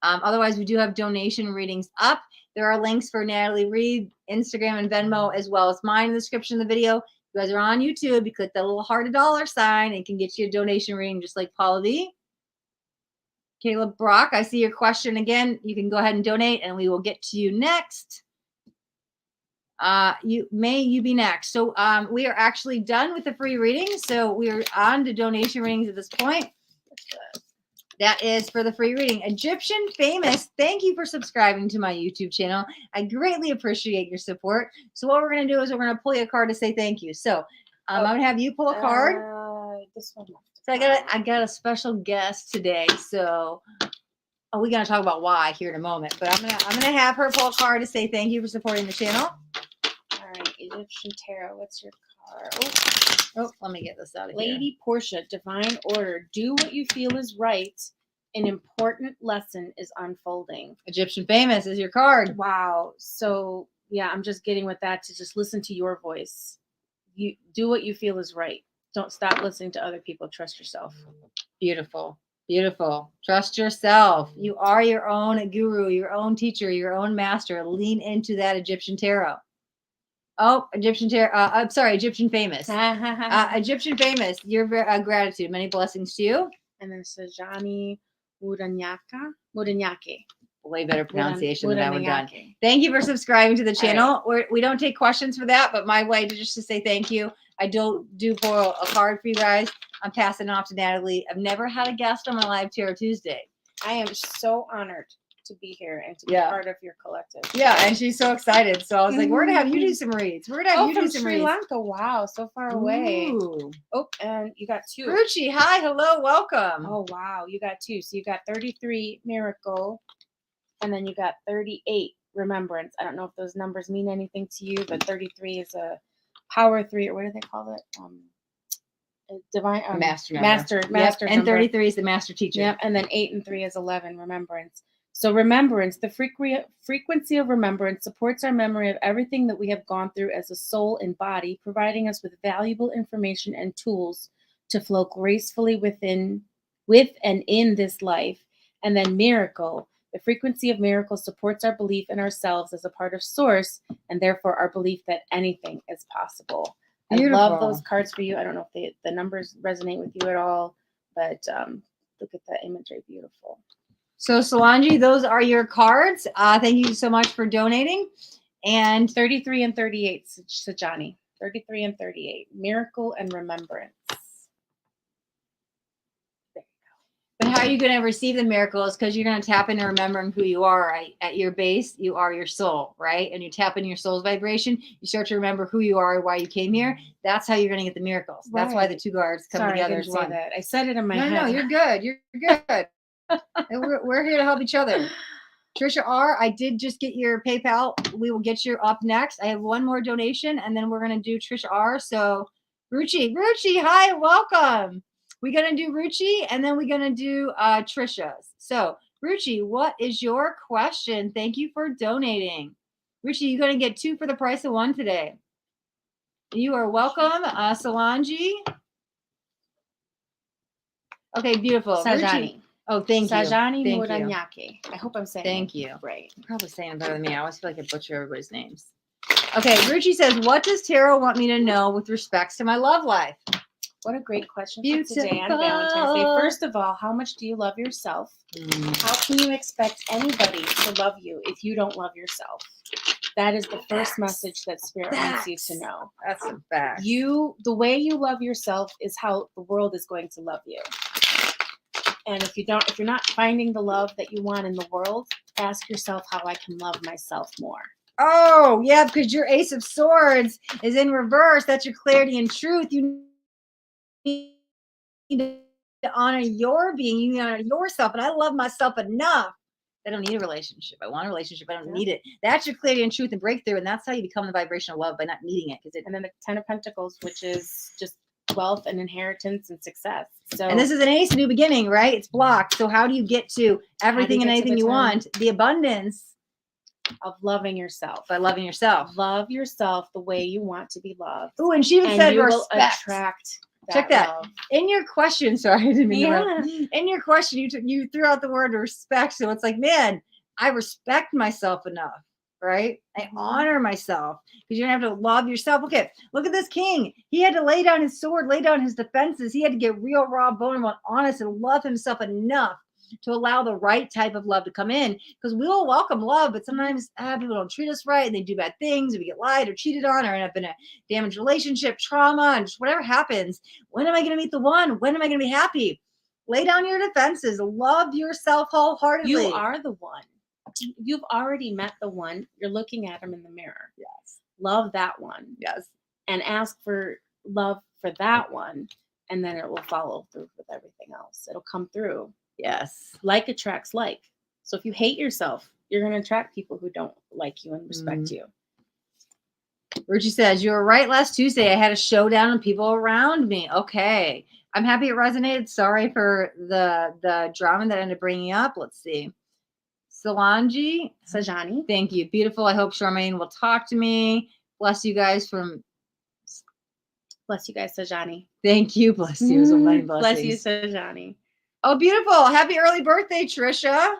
Otherwise, we do have donation readings up. There are links for Natalie Reed, Instagram, and Venmo, as well as mine in the description of the video. If you guys are on YouTube, you click that little heart $1 sign. It can get you a donation reading just like Paula V. Caleb Brock, I see your question again. You can go ahead and donate, and we will get to you next. You be next. So we are actually done with the free reading. So we are on to donation readings at this point. That is for the free reading. Egyptian Famous, thank you for subscribing to my YouTube channel. I greatly appreciate your support. So what we're going to do is we're going to pull you a card to say thank you. So I'm going to have you pull a card. This one. So I got a special guest today. So we're going to talk about why here in a moment. But I'm gonna have her pull a card to say thank you for supporting the channel. All right, Egyptian Tarot. What's your card? Oh, let me get this out of here. Lady Portia, Divine Order. Do what you feel is right. An important lesson is unfolding. Egyptian Famous is your card. Wow. So, yeah, I'm just getting with that to just listen to your voice. You do what you feel is right. Don't stop listening to other people. Trust yourself. Beautiful. Beautiful. Trust yourself. You are your own guru, your own teacher, your own master. Lean into that Egyptian Tarot. Oh, Egyptian Tarot. I'm sorry, Egyptian Famous. Egyptian Famous. Your gratitude. Many blessings to you. And then Sajani Mudanyake. Way better pronunciation than I would have done. Thank you for subscribing to the channel. Right. We don't take questions for that, but my way to just to say thank you. I do pull a card for you guys. I'm passing it off to Natalie. I've never had a guest on my Live Tarot Tuesday. I am so honored to be here and to be part of your collective. Yeah, and she's so excited. So I was like, we're going to have you do some reads. We're going to have you do some Sri Lanka. Wow, so far away. Ooh. Oh, and you got 2. Ruchi, hi, hello, welcome. Oh, wow, you got 2. So you got 33 Miracle, and then you got 38 Remembrance. I don't know if those numbers mean anything to you, but 33 is a power 3, or what do they call it? divine Master member. master Yep. And number. 33 is the master teacher. Yep, and then 8 and 3 is 11, remembrance. So remembrance, the frequency of remembrance supports our memory of everything that we have gone through as a soul and body, providing us with valuable information and tools to flow gracefully with and in this life. And then miracle, the frequency of miracle supports our belief in ourselves as a part of source, and therefore our belief that anything is possible. Beautiful. I love those cards for you. I don't know if the numbers resonate with you at all, but look at the imagery. Beautiful. So Solange, those are your cards. Thank you so much for donating. And 33 and 38, Sajani. 33 and 38. Miracle and remembrance. But how are you going to receive the miracles? Because you're going to tap into remembering who you are. Right? At your base, you are your soul, right? And you tap into your soul's vibration. You start to remember who you are, why you came here. That's how you're going to get the miracles. That's why the two cards come together as one. I said it in my head. No, you're good. You're good. we're here to help each other. Trisha R., I did just get your PayPal. We will get you up next. I have one more donation, and then we're going to do Trisha R. So, Ruchi, hi, welcome. We're going to do Ruchi, and then we're going to do Trisha's. So, Ruchi, what is your question? Thank you for donating. Ruchi, you're going to get 2 for the price of 1 today. You are welcome, Solange. Okay, beautiful. Sajani. Ruchi. Oh, thank you. Sajani Thank Muranyake. you. I hope I'm saying Thank it you. right. You're probably saying it better than me. I always feel like I butcher everybody's names. Okay, Ruchi says, what does tarot want me to know with respects to my love life? What a great question Beautiful. for today on Valentine's Day. First of all, how much do you love yourself? How can you expect anybody to love you if you don't love yourself? That is the first message that Spirit wants you to know. That's a fact. The way you love yourself is how the world is going to love you. And if you're not finding the love that you want in the world, ask yourself how I can love myself more. Oh, yeah, because your Ace of Swords is in reverse. That's your clarity and truth. You need to honor your being. You need to honor yourself. And I love myself enough. I don't need a relationship. I want a relationship. I don't need it. That's your clarity and truth and breakthrough. And that's how you become the vibration of love, by not needing it. And then the 10 of Pentacles, which is just wealth and inheritance and success. So, and this is an ace, new beginning, right? It's blocked. So how do you get to everything and anything you want? The abundance of loving yourself. By loving yourself. Love yourself the way you want to be loved. Oh, and she even said you respect. Will attract Check that. love. In your question, sorry, I didn't mean to. In your question, you threw out the word respect. So it's like, man, I respect myself enough. Right? I honor myself, because you're going to have to love yourself. Okay, look at this king. He had to lay down his sword, lay down his defenses. He had to get real, raw, vulnerable, honest, and love himself enough to allow the right type of love to come in. Because we all welcome love, but sometimes people don't treat us right, and they do bad things, or we get lied or cheated on, or end up in a damaged relationship, trauma, and just whatever happens. When am I going to meet the one? When am I going to be happy? Lay down your defenses. Love yourself wholeheartedly. You are the one. You've already met the one. You're looking at him in the mirror. Yes. Love that one. Yes. And ask for love for that one. And then it will follow through with everything else. It'll come through. Yes. Like attracts like. So if you hate yourself, you're going to attract people who don't like you and respect you. Ruchi says, you were right last Tuesday. I had a showdown with people around me. Okay. I'm happy it resonated. Sorry for the drama that I ended up bringing up. Let's see. Solange. Sajani. Thank you. Beautiful. I hope Charmaine will talk to me. Bless you guys Bless you guys, Sajani. Thank you. Bless you. So many Bless you, blessings. Sajani. Oh, beautiful. Happy early birthday, Trisha.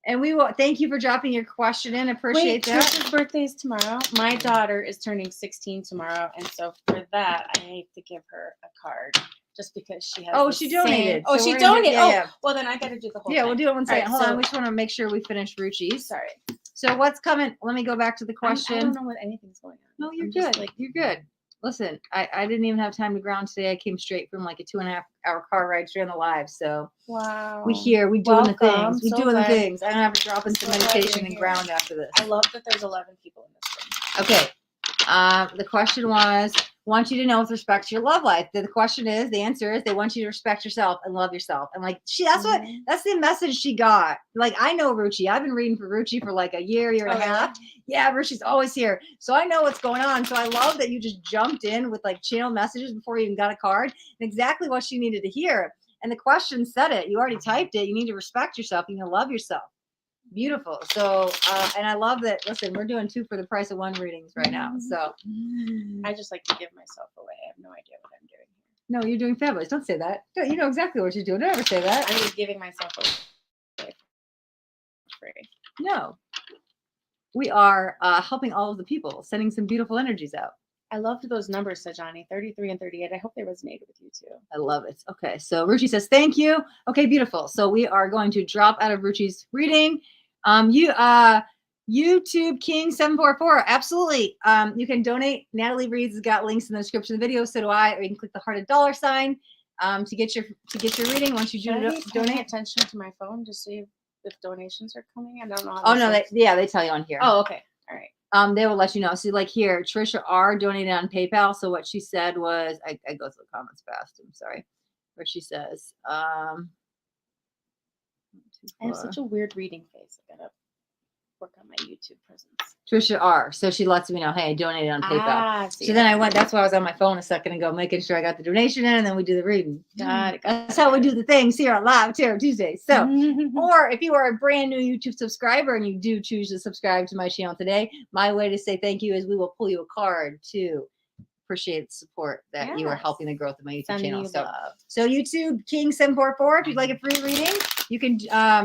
And we will thank you for dropping your question in. Appreciate that. Trisha's birthday is tomorrow. My daughter is turning 16 tomorrow. And so for that, I need to give her a card. Just because she has. She donated. So she donated. Well, then I got to do the whole thing. Yeah, we'll do it one second. Right, Hold on. We just want to make sure we finish Ruchi's. Sorry. So what's coming? Let me go back to the question. I don't know what anything's going on. No, you're good. You're good. Listen, I didn't even have time to ground today. I came straight from like a 2.5 hour car ride straight on the live. So wow. We doing the things. We doing the things. I don't have to drop in some meditation and ground after this. I love that there's 11 people in this room. Okay. The question was, want you to know with respect to your love life. The question is, the answer is, they want you to respect yourself and love yourself. And like that's the message she got. Like, I know Ruchi. I've been reading for Ruchi for like a year and a half. Yeah, Ruchi's always here. So I know what's going on. So I love that you just jumped in with like channel messages before you even got a card, and exactly what she needed to hear. And the question said it. You already typed it. You need to respect yourself. You need to love yourself. Beautiful. So, and I love that. Listen, we're doing 2 for the price of 1 readings right now. So, I just like to give myself away. I have no idea what I'm doing here. no, you're doing fabulous. Don't say that. You know exactly what you're doing. Don't ever say that. I'm just giving myself away for free. No, we are helping all of the people, sending some beautiful energies out. I loved those numbers, Sajani, 33 and 38. I hope they resonated with you too. I love it. Okay, so Ruchi says thank you. Okay, beautiful. So we are going to drop out of Ruchi's reading. YouTube King 744. Absolutely. You can donate. Natalie Reads has got links in the description of the video. So do I. Or you can click the hearted $sign to get your reading. Once you donate, attention to my phone to see if donations are coming. I don't know. Oh no, they tell you on here. Oh, okay. All right. They will let you know. So like here, Trisha R donated on PayPal. So what she said was, I go through the comments fast. I'm sorry. Where she says, I have such a weird reading face. I gotta work on my YouTube presence. Trisha R. So she lets me know, hey, I donated on PayPal. So then I went, that's why I was on my phone a second ago, making sure I got the donation in, and then we do the reading. Got it. That's how we do the things here on Live Tarot Tuesdays. So, or if you are a brand new YouTube subscriber and you do choose to subscribe to my channel today, my way to say thank you is we will pull you a card to appreciate the support that you are helping the growth of my YouTube channel. So YouTube King 744, if you'd like a free reading, you can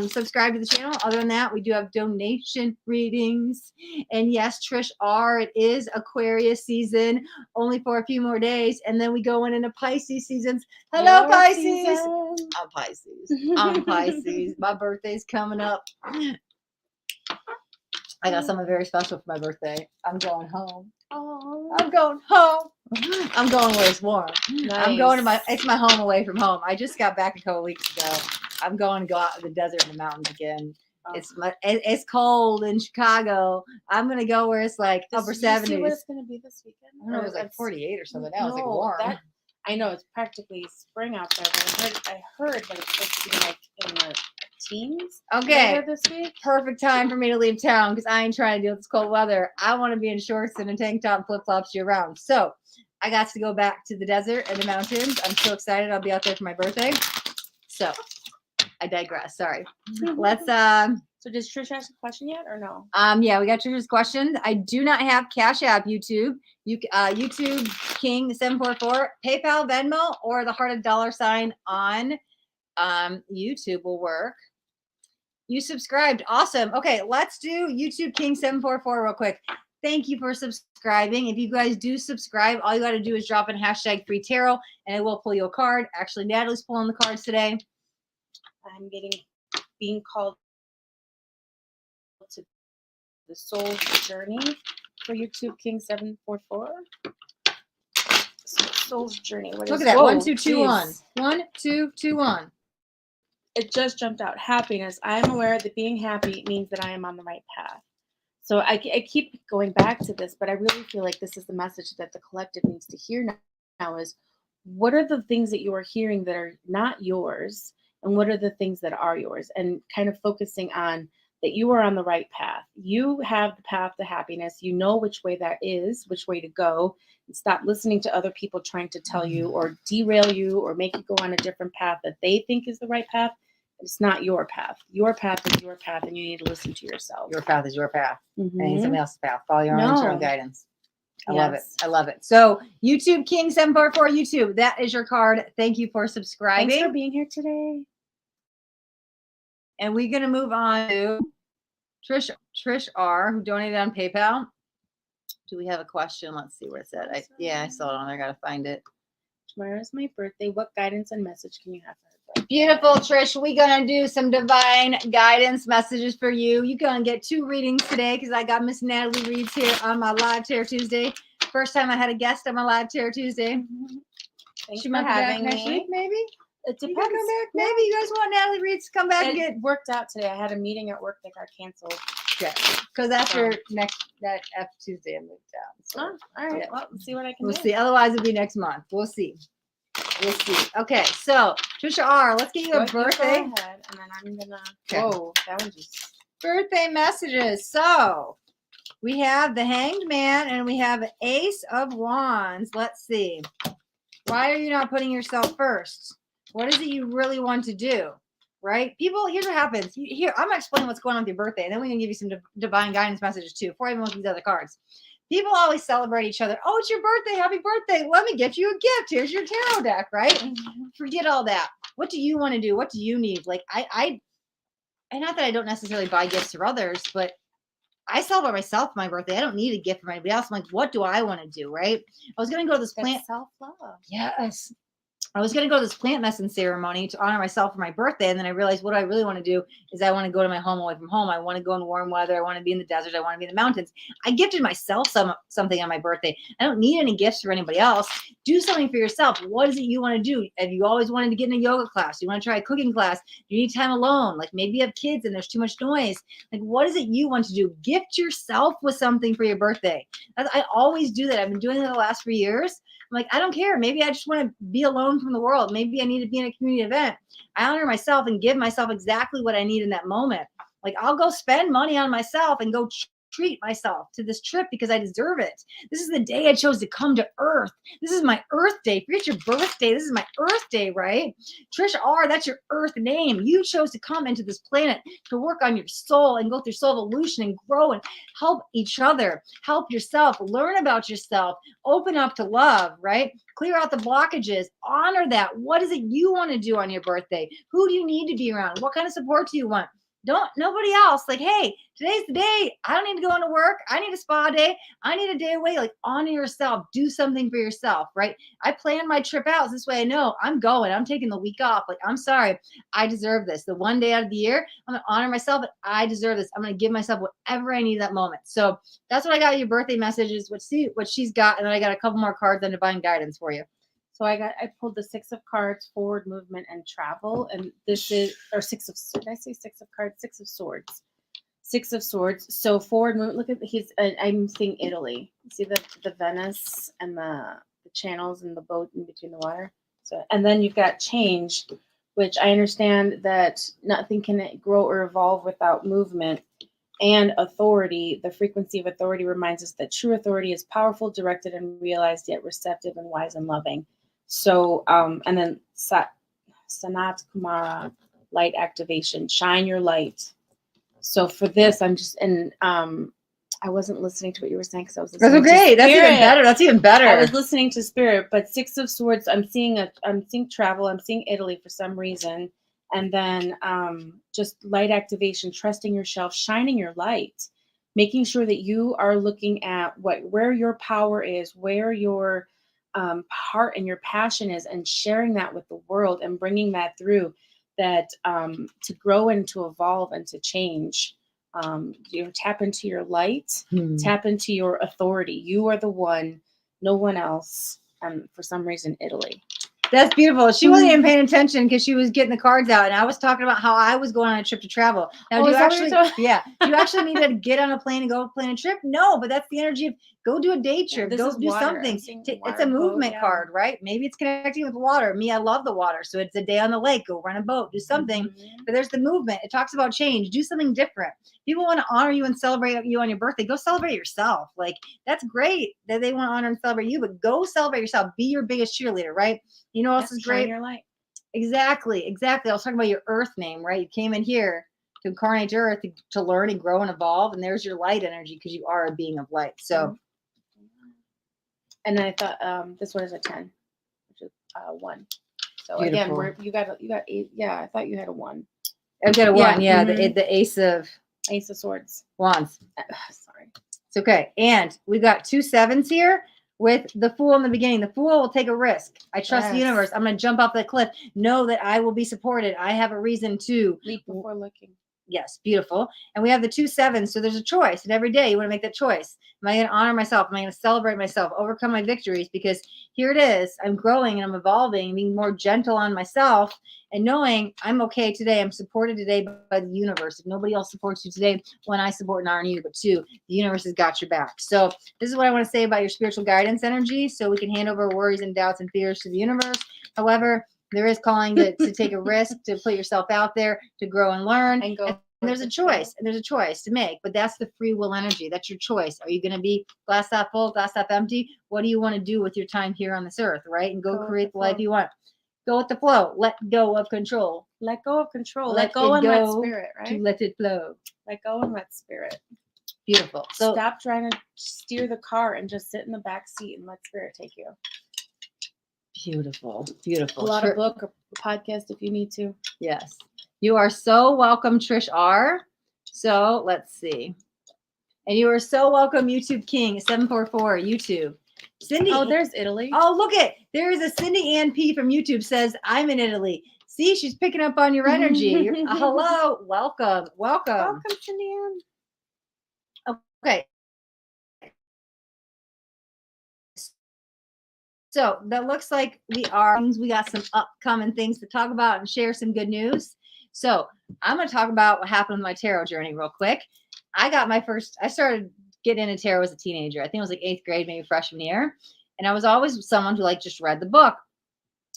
subscribe to the channel. Other than that, we do have donation readings. And yes, Trish R, it is Aquarius season, only for a few more days. And then we go into Pisces seasons. Hello, Pisces. I'm Pisces. I'm Pisces. My birthday's coming up. I got something very special for my birthday. I'm going home. Oh, I'm going home. I'm going where it's warm. Nice. I'm going to it's my home away from home. I just got back a couple weeks ago. I'm going to go out in the desert and the mountains again. Oh. It's cold in Chicago. I'm going to go where it's like upper 70s. See what it's going to be this weekend? I don't know, it was like 48 or something. Now it's like warm. I know it's practically spring out there, but I heard that it's supposed to be like in the teens. Okay, this week. Perfect time for me to leave town because I ain't trying to deal with this cold weather. I want to be in shorts and a tank top and flip flops year round. So I got to go back to the desert and the mountains. I'm so excited. I'll be out there for my birthday. So I digress. Sorry. Let's So does Trish ask a question yet or no? Yeah, we got Trish's questions. I do not have Cash App, YouTube. YouTube King 744, PayPal, Venmo, or the hearted $sign on YouTube will work. You subscribed. Awesome. Okay, let's do YouTube King 744 real quick. Thank you for subscribing. If you guys do subscribe, all you got to do is drop in #free tarot and it will pull you a card. Actually, Natalie's pulling the cards today. I'm being called to the soul's journey for YouTube King 744. Soul's journey. Look at that. 1 2 2 1. 1 2 2 1. It just jumped out. Happiness. I am aware that being happy means that I am on the right path. So I keep going back to this, but I really feel like this is the message that the collective needs to hear now is what are the things that you are hearing that are not yours, and what are the things that are yours, and kind of focusing on that you are on the right path. You have the path to happiness. You know which way that is, which way to go. And stop listening to other people trying to tell you or derail you or make you go on a different path that they think is the right path. It's not your path. Your path is your path, and you need to listen to yourself. Your path is your path. Mm-hmm. And somebody else's path. Follow your own internal guidance. I love it. I love it. So YouTube King 744 YouTube. That is your card. Thank you for subscribing. Thanks for being here today. And we're going to move on to Trish R, who donated on PayPal. Do we have a question? Let's see where it's at. I saw it on there. I got to find it. Tomorrow is my birthday. What guidance and message can you have for her? Beautiful, Trish. We're going to do some divine guidance messages for you. You're going to get 2 readings today because I got Miss Natalie Reads here on my Live Tarot Tuesday. First time I had a guest on my Live Tarot Tuesday. Thanks she for might be having back next me. week, maybe? It depends. Maybe you guys want Natalie Reads to come back and get worked out today. I had a meeting at work that got canceled. Okay. Because that's So. your next after Tuesday I moved down. So Oh, all right. yeah. Well, let's see what I can We'll do. see. Otherwise it'll be next month. We'll see. We'll see. Okay, so Trisha R, let's get you a birthday. Go ahead, and then I'm gonna. Okay. Whoa, that one just. Birthday messages. So we have the Hanged Man and we have an Ace of Wands. Let's see. Why are you not putting yourself first? What is it you really want to do? Right? People, here's what happens. Here, I'm gonna explain what's going on with your birthday, and then we can give you some divine guidance messages too, before I even look at these other cards. People always celebrate each other. Oh, it's your birthday. Happy birthday. Let me get you a gift. Here's your tarot deck, right? Mm-hmm. Forget all that. What do you want to do? What do you need? Like I not that I don't necessarily buy gifts for others, but I celebrate myself for my birthday. I don't need a gift from anybody else. I'm like, what do I want to do? Right? I was gonna go to this plant. Self-love. Yes. I was going to go to this plant medicine ceremony to honor myself for my birthday. And then I realized what I really want to do is I want to go to my home away from home. I want to go in warm weather. I want to be in the desert. I want to be in the mountains. I gifted myself something on my birthday. I don't need any gifts for anybody else. Do something for yourself. What is it you want to do? Have you always wanted to get in a yoga class? You want to try a cooking class? You need time alone. Like maybe you have kids and there's too much noise. Like what is it you want to do? Gift yourself with something for your birthday. I always do that. I've been doing it the last 3 years. I'm like, I don't care. Maybe I just want to be alone from the world. Maybe I need to be in a community event. I honor myself and give myself exactly what I need in that moment. Like I'll go spend money on myself and go treat myself to this trip because I deserve it. This is the day I chose to come to Earth. This is my Earth day. Forget your birthday. This is my Earth day, right? Trisha R, that's your Earth name. You chose to come into this planet to work on your soul and go through soul evolution and grow and help each other, help yourself, learn about yourself, open up to love, right? Clear out the blockages, honor that. What is it you want to do on your birthday? Who do you need to be around? What kind of support do you want? Don't nobody else like, hey, today's the day. I don't need to go into work. I need a spa day. I need a day away. Like honor yourself. Do something for yourself, right? I plan my trip out this way. I know I'm going. I'm taking the week off. Like I'm sorry. I deserve this. The one day out of the year, I'm gonna honor myself. But I deserve this. I'm gonna give myself whatever I need that moment. So that's what I got. Your birthday messages. What she's got, and then I got a couple more cards on divine guidance for you. So I pulled the 6 of cards, forward movement and travel, and this is or 6 of. Did I say 6 of cards? 6 of swords. 6 of swords. So forward movement. Look at I'm seeing Italy. See the Venice and the channels and the boat in between the water. So and then you've got change, which I understand that nothing can grow or evolve without movement. And authority, the frequency of authority reminds us that true authority is powerful, directed, and realized, yet receptive and wise and loving. So, and then Sanat Kumara, light activation, shine your light. So for this, I'm just, and I wasn't listening to what you were saying because I was listening That's okay. That's even better. That's even better. I was listening to Spirit, but 6 of Swords, I'm seeing travel. I'm seeing Italy for some reason. And then just light activation, trusting yourself, shining your light, making sure that you are looking at where your power is, where your heart and your passion is, and sharing that with the world and bringing that through that to grow and to evolve and to change. Tap into your light, tap into your authority. You are the one, no one else. For some reason, Italy. That's beautiful. She wasn't even paying attention because she was getting the cards out, and I was talking about how I was going on a trip to travel. Now, do you actually need to get on a plane and go plan a trip? No, but that's the energy of go do a day trip, go do something. It's a movement card, right? Maybe it's connecting with water. Me, I love the water, so it's a day on the lake. Go run a boat, do something. Mm-hmm. But there's the movement. It talks about change. Do something different. People want to honor you and celebrate you on your birthday. Go celebrate yourself. Like that's great that they want to honor and celebrate you, but go celebrate yourself. Be your biggest cheerleader, right? You know what else is great? Shine your light. Exactly. I was talking about your Earth name, right? You came in here to incarnate to Earth to learn and grow and evolve, and there's your light energy because you are a being of light. So, and then I thought this one is a 10, which is 1. So beautiful. Again, you got 8. Yeah, I thought you had a 1. I've got a 1. Yeah, mm-hmm. the Ace of Swords. Wands. Sorry. It's okay. And we got 2 7s here. With the Fool in the beginning. The Fool will take a risk. I trust the universe. I'm going to jump off the cliff. Know that I will be supported. I have a reason to leap before looking. Yes, beautiful. And we have the 2 7s. So there's a choice. And every day you want to make that choice. Am I going to honor myself? Am I going to celebrate myself, overcome my victories? Because here it is. I'm growing and I'm evolving, being more gentle on myself and knowing I'm okay today. I'm supported today by the universe. If nobody else supports you today, one, I support and honor you, but two, the universe has got your back. So this is what I want to say about your spiritual guidance energy. So we can hand over worries and doubts and fears to the universe. However, there is calling to take a risk, to put yourself out there, to grow and learn. And go. And there's a choice, and there's a choice to make, but that's the free will energy. That's your choice. Are you going to be glass half full, glass half empty? What do you want to do with your time here on this earth, right? And go create the life you want. Go with the flow. Let go of control. Let go of control. Let go and let spirit, right? To let it flow. Let go and let spirit. Beautiful. So stop trying to steer the car and just sit in the back seat and let spirit take you. Beautiful. Beautiful. A lot of book or podcast if you need to. Yes. You are so welcome, Trish R. So let's see. And you are so welcome, YouTube King 744 YouTube. Cindy. Oh, there's Italy. Oh, look it. There is a Cindy Ann P from YouTube says, I'm in Italy. See, she's picking up on your energy. Hello. Welcome. Welcome. Welcome, Cindy Ann. Okay. So that looks like we got some upcoming things to talk about and share some good news. So I'm going to talk about what happened with my tarot journey real quick. I started getting into tarot as a teenager. I think it was like 8th grade, maybe freshman year. And I was always someone who just read the book.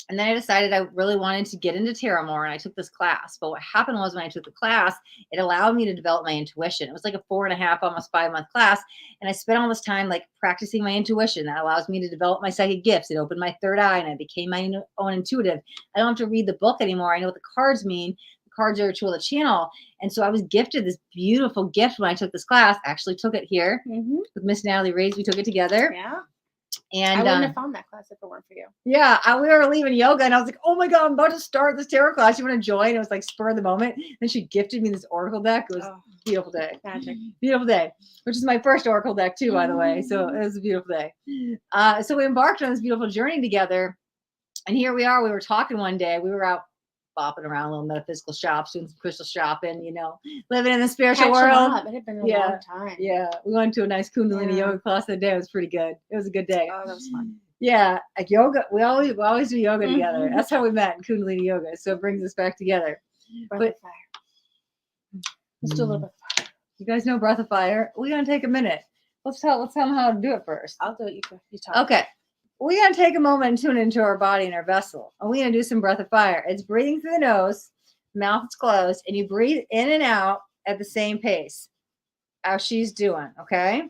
And then I decided I really wanted to get into tarot more, and I took this class. But what happened was when I took the class, it allowed me to develop my intuition. It was like a 4.5, almost 5-month class. And I spent all this time practicing my intuition. That allows me to develop my psychic gifts. It opened my third eye, and I became my own intuitive. I don't have to read the book anymore. I know what the cards mean. The cards are a tool to channel. And so I was gifted this beautiful gift when I took this class. I actually took it here with Miss Natalie Reads. We took it together. Yeah. And I wouldn't have found that class if it weren't for you. Yeah, we were leaving yoga, and I was like, "Oh my god, I'm about to start this tarot class. You want to join?" It was like spur of the moment. Then she gifted me this oracle deck. It was a beautiful day. Magic. Beautiful day, which is my first oracle deck too, by the way. So it was a beautiful day. So we embarked on this beautiful journey together, and here we are. We were talking one day. We were out bopping around little metaphysical shops, doing some crystal shopping, living in the spiritual world. It had been a long time. Yeah, we went to a nice Kundalini yoga class that day. It was pretty good. It was a good day. Oh, that was fun. Yeah, yoga. We always do yoga together. That's how we met in Kundalini yoga. So it brings us back together. Breath of fire. Let's do a little bit of fire. You guys know breath of fire? We're gonna take a minute. Let's tell them how to do it first. I'll do it. You talk. Okay. We're going to take a moment and tune into our body and our vessel. And we're going to do some breath of fire. It's breathing through the nose, mouth is closed, and you breathe in and out at the same pace as she's doing, okay?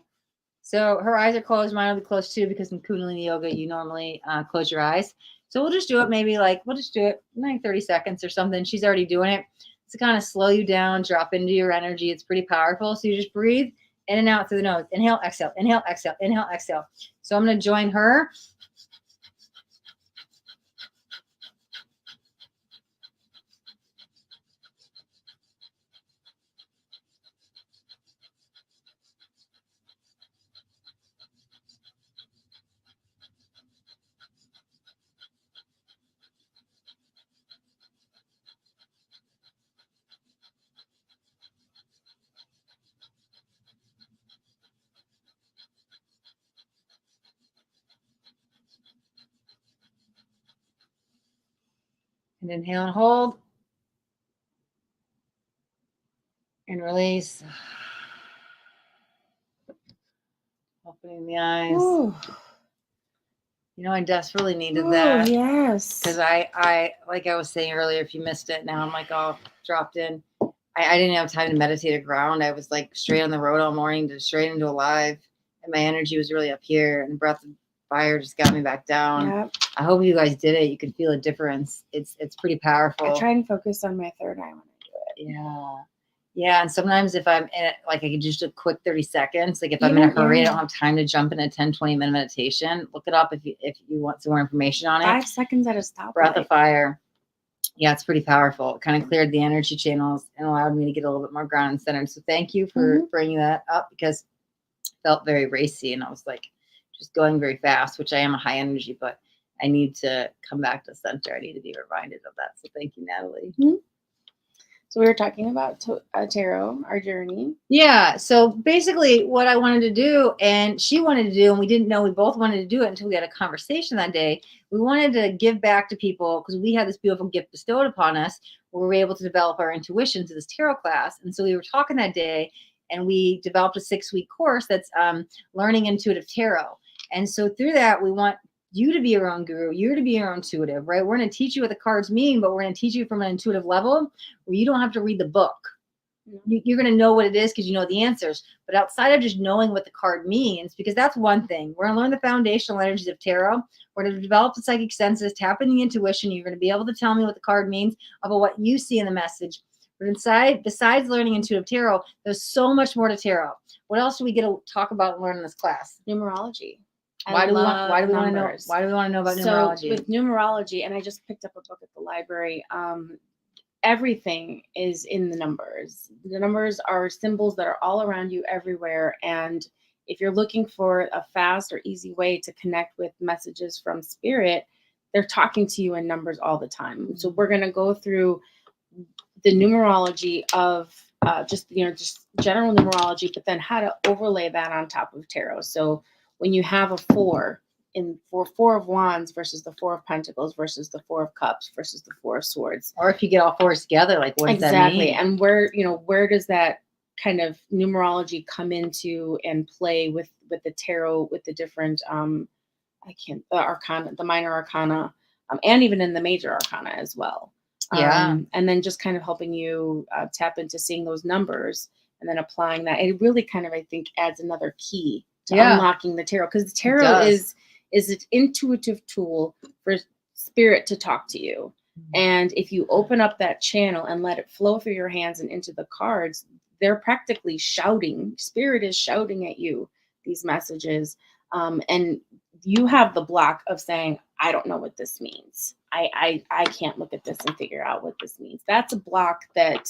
So her eyes are closed. Mine will be closed too, because in Kundalini yoga, you normally close your eyes. So we'll just do it maybe 30 seconds or something. She's already doing it. To kind of slow you down, drop into your energy. It's pretty powerful. So you just breathe in and out through the nose. Inhale, exhale, inhale, exhale, inhale, exhale. So I'm going to join her. And inhale and hold. And release. Opening the eyes. Ooh. I desperately needed that. Yes. Because I like I was saying earlier, if you missed it, now I'm all dropped in. I didn't have time to meditate or ground. I was straight on the road all morning to straight into a live. And my energy was really up here. And the breath of fire just got me back down. Yep. I hope you guys did it. You could feel a difference. It's pretty powerful. I try and focus on my third eye when I do it. Yeah. Yeah. And sometimes if I'm in it, I could just do a quick 30 seconds. If I'm in a hurry, I don't have time to jump in a 10, 20 minute meditation. Look it up if you want some more information on it. 5 seconds at a stop. Breath of fire. Yeah, it's pretty powerful. It kind of cleared the energy channels and allowed me to get a little bit more grounded and centered. So thank you for bringing that up, because it felt very racy and I was just going very fast, which I am a high energy, but I need to come back to center. I need to be reminded of that. So thank you, Natalie. So we were talking about tarot, our journey. Yeah. So basically, what I wanted to do, and she wanted to do, and we didn't know we both wanted to do it until we had a conversation that day. We wanted to give back to people because we had this beautiful gift bestowed upon us where we were able to develop our intuition to this tarot class. And so we were talking that day, and we developed a 6-week course that's learning intuitive tarot. And so through that, we want you to be your own guru, you to be your own intuitive, right? We're going to teach you what the cards mean, but we're going to teach you from an intuitive level where you don't have to read the book. You're going to know what it is because you know the answers. But outside of just knowing what the card means, because that's one thing, we're going to learn the foundational energies of tarot. We're going to develop the psychic senses, tap into the intuition. You're going to be able to tell me what the card means about what you see in the message. But besides learning intuitive tarot, there's so much more to tarot. What else do we get to talk about and learn in this class? Numerology. Why do we want to know? Why do we want to know about numerology? So with numerology, and I just picked up a book at the library. Everything is in the numbers. The numbers are symbols that are all around you everywhere. And if you're looking for a fast or easy way to connect with messages from spirit, they're talking to you in numbers all the time. So we're going to go through the numerology of just general numerology, but then how to overlay that on top of tarot. So when you have a 4 for 4 of Wands versus the 4 of Pentacles versus the 4 of Cups versus the 4 of Swords, or if you get all 4s together, like what does that mean? And where does that kind of numerology come into and play with the tarot, with the different the arcana, the minor arcana, and even in the major arcana as well. Yeah. And then just kind of helping you tap into seeing those numbers and then applying that. It really kind of, I think, adds another key to unlocking the tarot, because the tarot is an intuitive tool for spirit to talk to you. And if you open up that channel and let it flow through your hands and into the cards, they're practically shouting. Spirit is shouting at you these messages. And you have the block of saying, I don't know what this means. I can't look at this and figure out what this means. That's a block that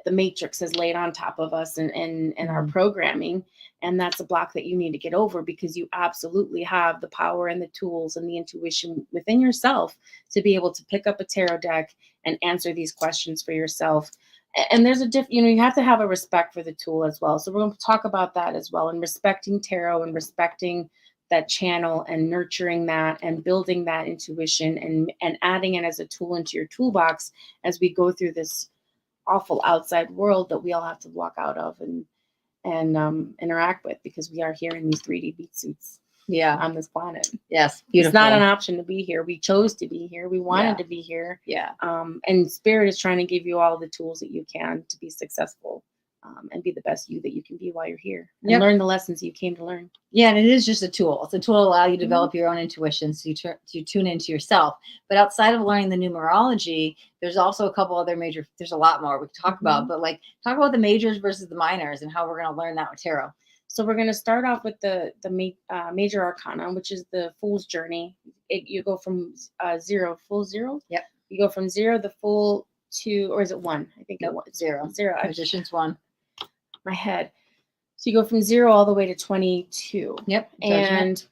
the matrix has laid on top of us and our programming. And that's a block that you need to get over, because you absolutely have the power and the tools and the intuition within yourself to be able to pick up a tarot deck and answer these questions for yourself. And there's you have to have a respect for the tool as well. So we're going to talk about that as well, and respecting tarot and respecting that channel and nurturing that and building that intuition and adding it as a tool into your toolbox as we go through this awful outside world that we all have to walk out of and interact with, because we are here in these 3D beat suits on this planet. Yes, beautiful. It's not an option to be here. We chose to be here. We wanted to be here. And spirit is trying to give you all the tools that you can to be successful and be the best you that you can be while you're here, and learn the lessons you came to learn. Yeah, and it is just a tool. It's a tool to allow you to develop your own intuition, so you tune into yourself. But outside of learning the numerology, there's also a couple other major, there's a lot more we can talk about, but like talk about the majors versus the minors and how we're going to learn that with tarot. So we're going to start off with the major arcana, which is the Fool's Journey. You go from 0, full 0. Yep. You go from 0, the full, to, or is it 1? I think nope, 0. Magician's 1. My head. So you go from 0 all the way to 22. Yep. And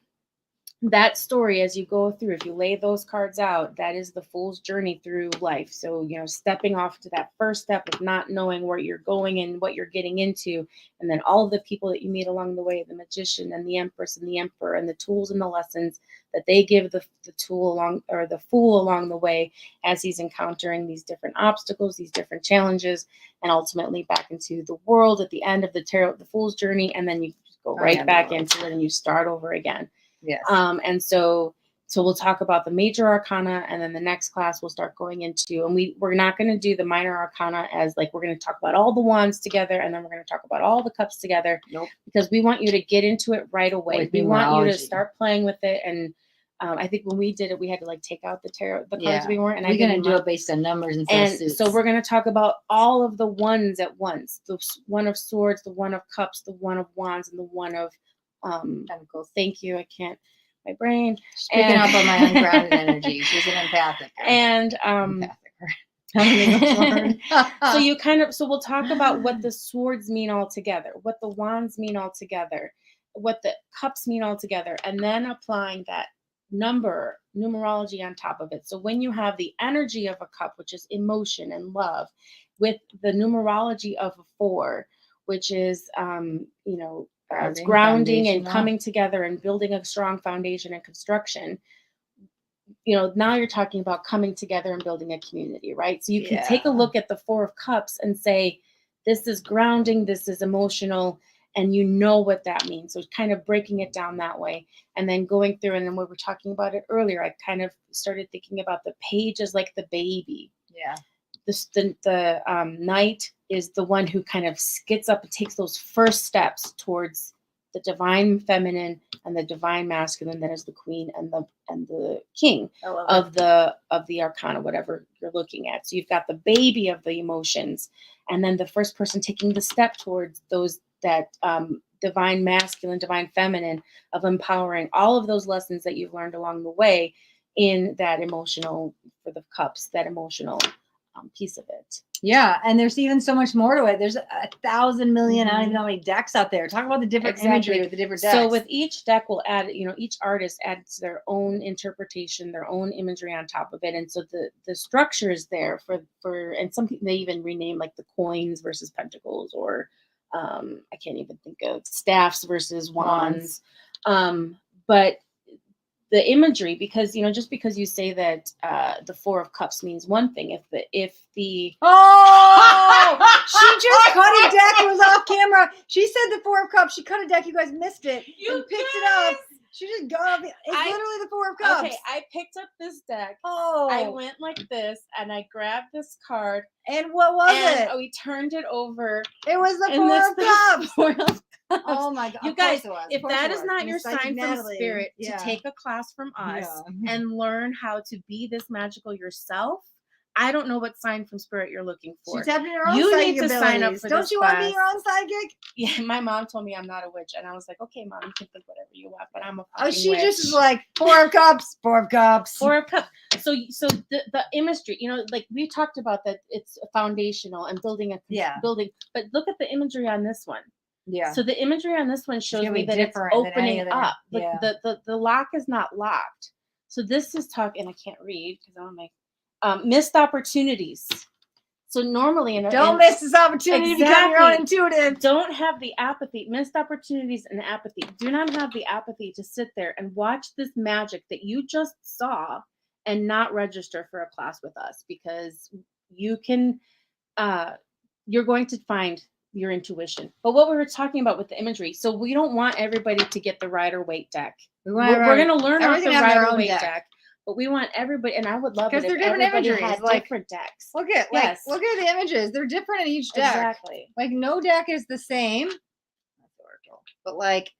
that story, as you go through, if you lay those cards out, that is the fool's journey through life. So, stepping off to that first step of not knowing where you're going and what you're getting into. And then all of the people that you meet along the way, the magician and the empress and the emperor, and the tools and the lessons that they give the fool along the way as he's encountering these different obstacles, these different challenges, and ultimately back into the world at the end of the fool's journey. And then you just go right back into it and you start over again. Yes. And so we'll talk about the major arcana, and then the next class we'll start going into, and we're not going to do the minor arcana as like we're going to talk about all the wands together, and then we're going to talk about all the cups together. Nope. Because we want you to get into it right away. We want you to start playing with it. And I think when we did it, we had to like take out the cards we weren't. And we're going to do it based on numbers instead of suits. So we're going to talk about all of the ones at once: the 1 of swords, the 1 of cups, the 1 of wands, and the 1 of Pentacles. Thank you. I can't. My brain. Picking up on my ungrounded energy. She's an empathic. And so we'll talk about what the swords mean all together, what the wands mean all together, what the cups mean all together, and then applying that numerology on top of it. So when you have the energy of a cup, which is emotion and love, with the numerology of a 4, which is, it's Grounding, grounding and foundational. coming together and building a strong foundation and construction. Now you're talking about coming together and building a community, right? So you can take a look at the 4 of Cups and say, this is grounding, this is emotional, and you know what that means. So kind of breaking it down that way, and then going through, and then we were talking about it earlier, I kind of started thinking about the page as like the baby. Yeah. The knight is the one who kind of gets up and takes those first steps towards the divine feminine and the divine masculine. That is the queen and the king of the arcana, whatever you're looking at. So you've got the baby of the emotions, and then the first person taking the step towards that divine masculine, divine feminine, of empowering all of those lessons that you've learned along the way in that emotional, for the cups, that emotional piece of it. Yeah, and there's even so much more to it. There's 1,000 million, I don't even know how many decks out there. Talk about the different imagery with the different decks. So with each deck, we'll add, each artist adds their own interpretation, their own imagery on top of it. And so the structure is there for and some people, they even rename like the coins versus pentacles, or I can't even think of staffs versus wands. But the imagery, because just because you say that the 4 of Cups means one thing, if the she just cut a deck. It was off camera. She said the 4 of Cups. She cut a deck. You guys missed it. You picked it up. She just got off. It's literally the 4 of Cups. Okay, I picked up this deck. Oh, I went like this, and I grabbed this card. And what was it? We turned it over. It was the 4 of Cups. Oh my God. You guys, if that is not your sign from spirit to take a class from us and learn how to be this magical yourself, I don't know what sign from spirit you're looking for. She's having her own you psychic need to abilities. sign up for Don't this you class. want to be your own psychic? Yeah, my mom told me I'm not a witch, and I was like, okay, Mom, you can think whatever you want, but I'm a fucking she witch. just is like 4 of Cups, 4 of Cups, 4 of Cups. So the imagery, like we talked about, that it's foundational and building building, but look at the imagery on this one. Yeah. So the imagery on this one shows me that it's opening up. Yeah. The lock is not locked. So this is talking, and I can't read because I want to make missed opportunities. So normally don't miss this opportunity to become your own intuitive. Don't have the apathy. Missed opportunities and apathy. Do not have the apathy to sit there and watch this magic that you just saw and not register for a class with us, because you can you're going to find your intuition. But what we were talking about with the imagery, so we don't want everybody to get the Rider-Waite deck. We're going to learn off the Rider-Waite deck. But we want everybody, and I would love it if everybody had different decks. Look at the images. They're different in each deck. Exactly. Like no deck is the same. But like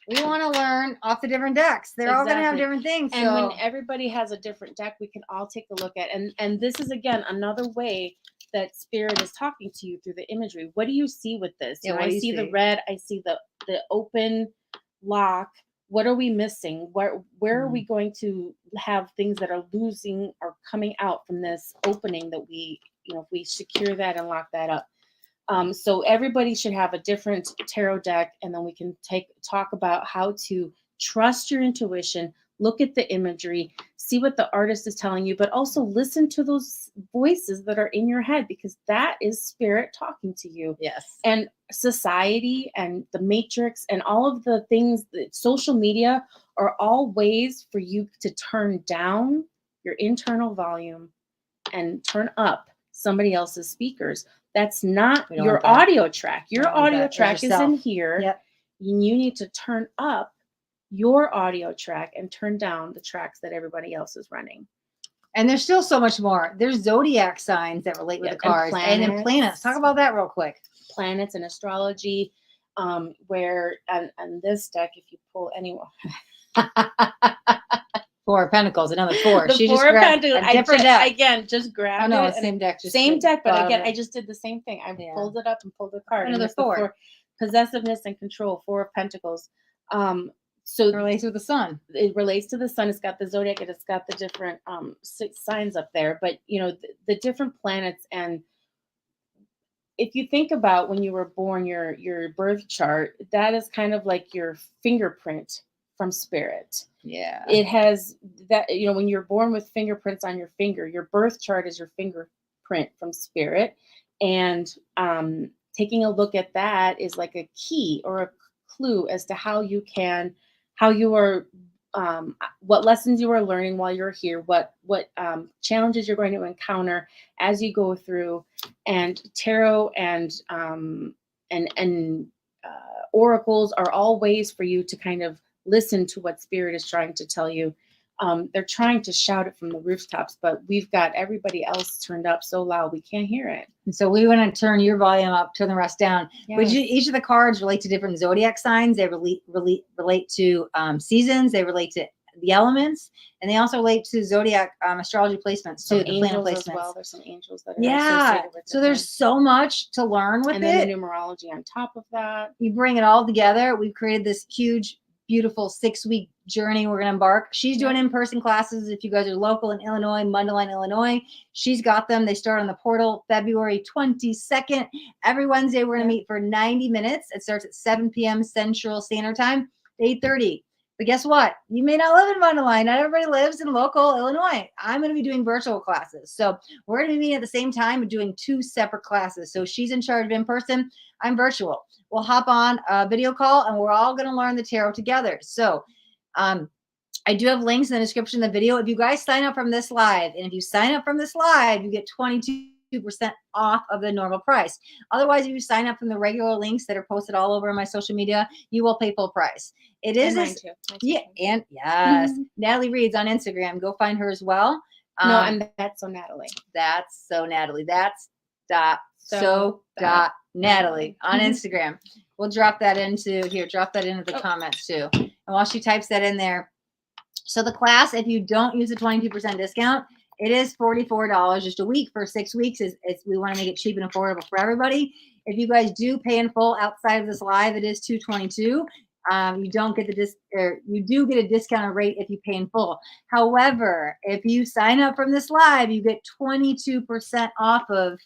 we want to learn off the different decks. They're all going to have different things. And when everybody has a different deck, we can all take a look at. And this is again another way that spirit is talking to you through the imagery. What do you see with this? Yeah, I see the red. I see the open lock. What are we missing? Where are we going to have things that are losing or coming out from this opening that we, if we secure that and lock that up? So everybody should have a different tarot deck, and then we can talk about how to trust your intuition, look at the imagery, see what the artist is telling you, but also listen to those voices that are in your head, because that is spirit talking to you. Yes. And society and the matrix and all of the things, that social media are all ways for you to turn down your internal volume and turn up somebody else's speakers. That's not your audio track. Your audio track is in here. Yep. And you need to turn up your audio track and turn down the tracks that everybody else is running. And there's still so much more. There's zodiac signs that relate with the cards, and then planets. Talk about that real quick. Planets and astrology, where on this deck, if you pull anyone. 4 of Pentacles, another 4. She just grabbed a different deck. Again, just grabbed it. Oh, no, same deck. Same deck, but again, I just did the same thing. I pulled it up and pulled a card. Another 4. Possessiveness and control, 4 of Pentacles. So it relates with the sun. It relates to the sun. It's got the zodiac, and it's got the different 6 signs up there. But the different planets, and if you think about when you were born, your birth chart, that is kind of like your fingerprint from spirit. Yeah. It has that, when you're born with fingerprints on your finger, your birth chart is your fingerprint blueprint from Spirit, and taking a look at that is like a key or a clue as to how you are, what lessons you are learning while you're here, what challenges you're going to encounter as you go through. And tarot and oracles are all ways for you to kind of listen to what Spirit is trying to tell you. They're trying to shout it from the rooftops, but we've got everybody else turned up so loud we can't hear it. And so we want to turn your volume up, turn the rest down. Yes. Each of the cards relate to different zodiac signs. They relate to seasons. They relate to the elements, and they also relate to zodiac astrology placements too. Some The planet angels placements. as well. There's some angels that are Yeah. associated with it. So there's so much to learn with and it. then the numerology on top of that. You bring it all together. We've created this huge, beautiful 6-week journey we're going to embark. She's doing in-person classes. If you guys are local in Illinois, Mundelein, Illinois, she's got them. They start on the portal February 22nd. Every Wednesday, we're going to meet for 90 minutes. It starts at 7 p.m. Central Standard Time, 8:30. But guess what? You may not live in Mundelein. Not everybody lives in local Illinois. I'm going to be doing virtual classes. So we're going to be meeting at the same time and doing 2 separate classes. So she's in charge of in-person. I'm virtual. We'll hop on a video call and we're all going to learn the tarot together. So I do have links in the description of the video. If you guys sign up from this live, and if you sign up from this live, you get 22% off of the normal price. Otherwise, if you sign up from the regular links that are posted all over my social media, you will pay full price. It is mine too. Yeah, and yes, Natalie Reads on Instagram. Go find her as well. No, and that's so Natalie. That's so Natalie. That's Natalie on Instagram. We'll drop that into here. Drop that into the comments too. And while she types that in there, so the class, if you don't use the 22% discount, it is $44 just a week for 6 weeks. We want to make it cheap and affordable for everybody. If you guys do pay in full outside of this live, it is $222. You don't get you do get a discounted rate if you pay in full. However, if you sign up from this live, you get 22% off of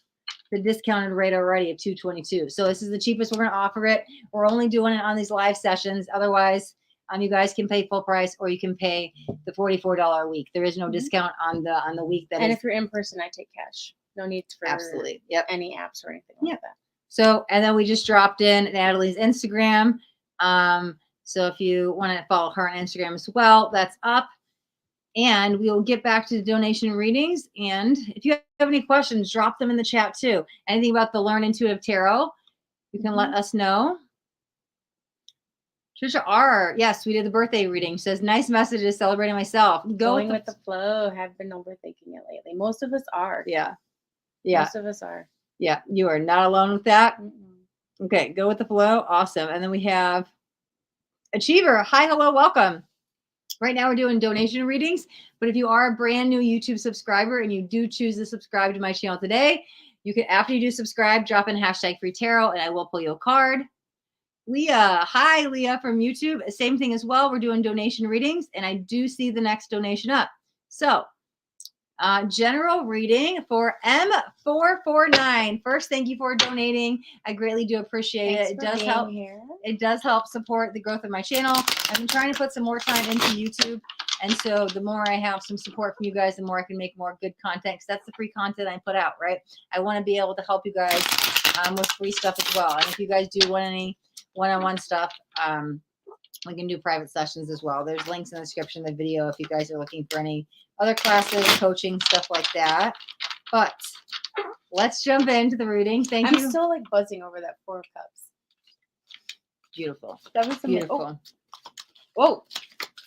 the discounted rate already at $222. So this is the cheapest we're going to offer it. We're only doing it on these live sessions. Otherwise, you guys can pay full price, or you can pay the $44 a week. There is no discount on the week that. And if you're in person, I take cash. No need for absolutely any apps or anything like that. So, and then we just dropped in Natalie's Instagram. So if you want to follow her on Instagram as well, that's up. And we'll get back to the donation readings. And if you have any questions, drop them in the chat too. Anything about the Learn Intuitive Tarot, you can let us know. Trisha R. Yes, we did the birthday reading. She says, nice messages, celebrating myself. Going with the flow. Have been overthinking it lately. Most of us are. Yeah. Most of us are. Yeah, you are not alone with that. Okay, go with the flow. Awesome. And then we have Achiever. Hi, hello, welcome. Right now we're doing donation readings, but if you are a brand new YouTube subscriber and you do choose to subscribe to my channel today, you can, after you do subscribe, drop in #FreeTarot and I will pull you a card. Leah, hi Leah from YouTube. Same thing as well. We're doing donation readings and I do see the next donation up. So general reading for M449. First, thank you for donating. I greatly do appreciate it. It does help. It does help support the growth of my channel. I've been trying to put some more time into YouTube. And so the more I have some support from you guys, the more I can make more good content. Because that's the free content I put out, right? I want to be able to help you guys with free stuff as well. And if you guys do want any one-on-one stuff, we can do private sessions as well. There's links in the description of the video if you guys are looking for any other classes, coaching, stuff like that. But let's jump into the reading. Thank you. I'm still like buzzing over that 4 of Cups. Beautiful. That was beautiful. Oh,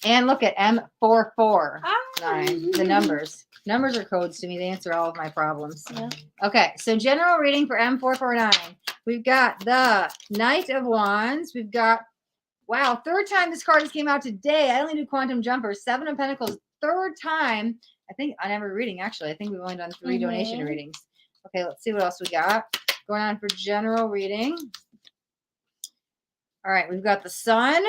and look at M449. The numbers. Numbers are codes to me. They answer all of my problems. Yeah. Okay, so general reading for M449. We've got the Knight of Wands. We've got, wow, 3rd time this card just came out today. I only do Quantum Jumpers. 7 of Pentacles. 3rd time, I think, on every reading, actually. I think we've only done 3 donation readings. Okay, let's see what else we got. Going on for general reading. All right, we've got the Sun.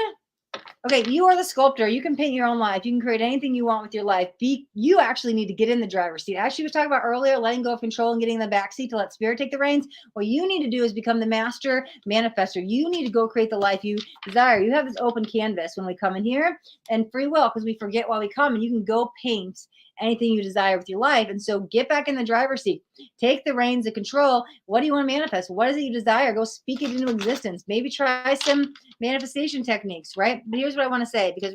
Okay, you are the sculptor. You can paint your own life. You can create anything you want with your life. You actually need to get in the driver's seat. As she was talking about earlier, letting go of control and getting in the back seat to let spirit take the reins. What you need to do is become the master manifester. You need to go create the life you desire. You have this open canvas when we come in here, and free will, because we forget why we come, and you can go paint anything you desire with your life. And so get back in the driver's seat. Take the reins of control. What do you want to manifest? What is it you desire? Go speak it into existence. Maybe try some manifestation techniques, right? But here's what I want to say, because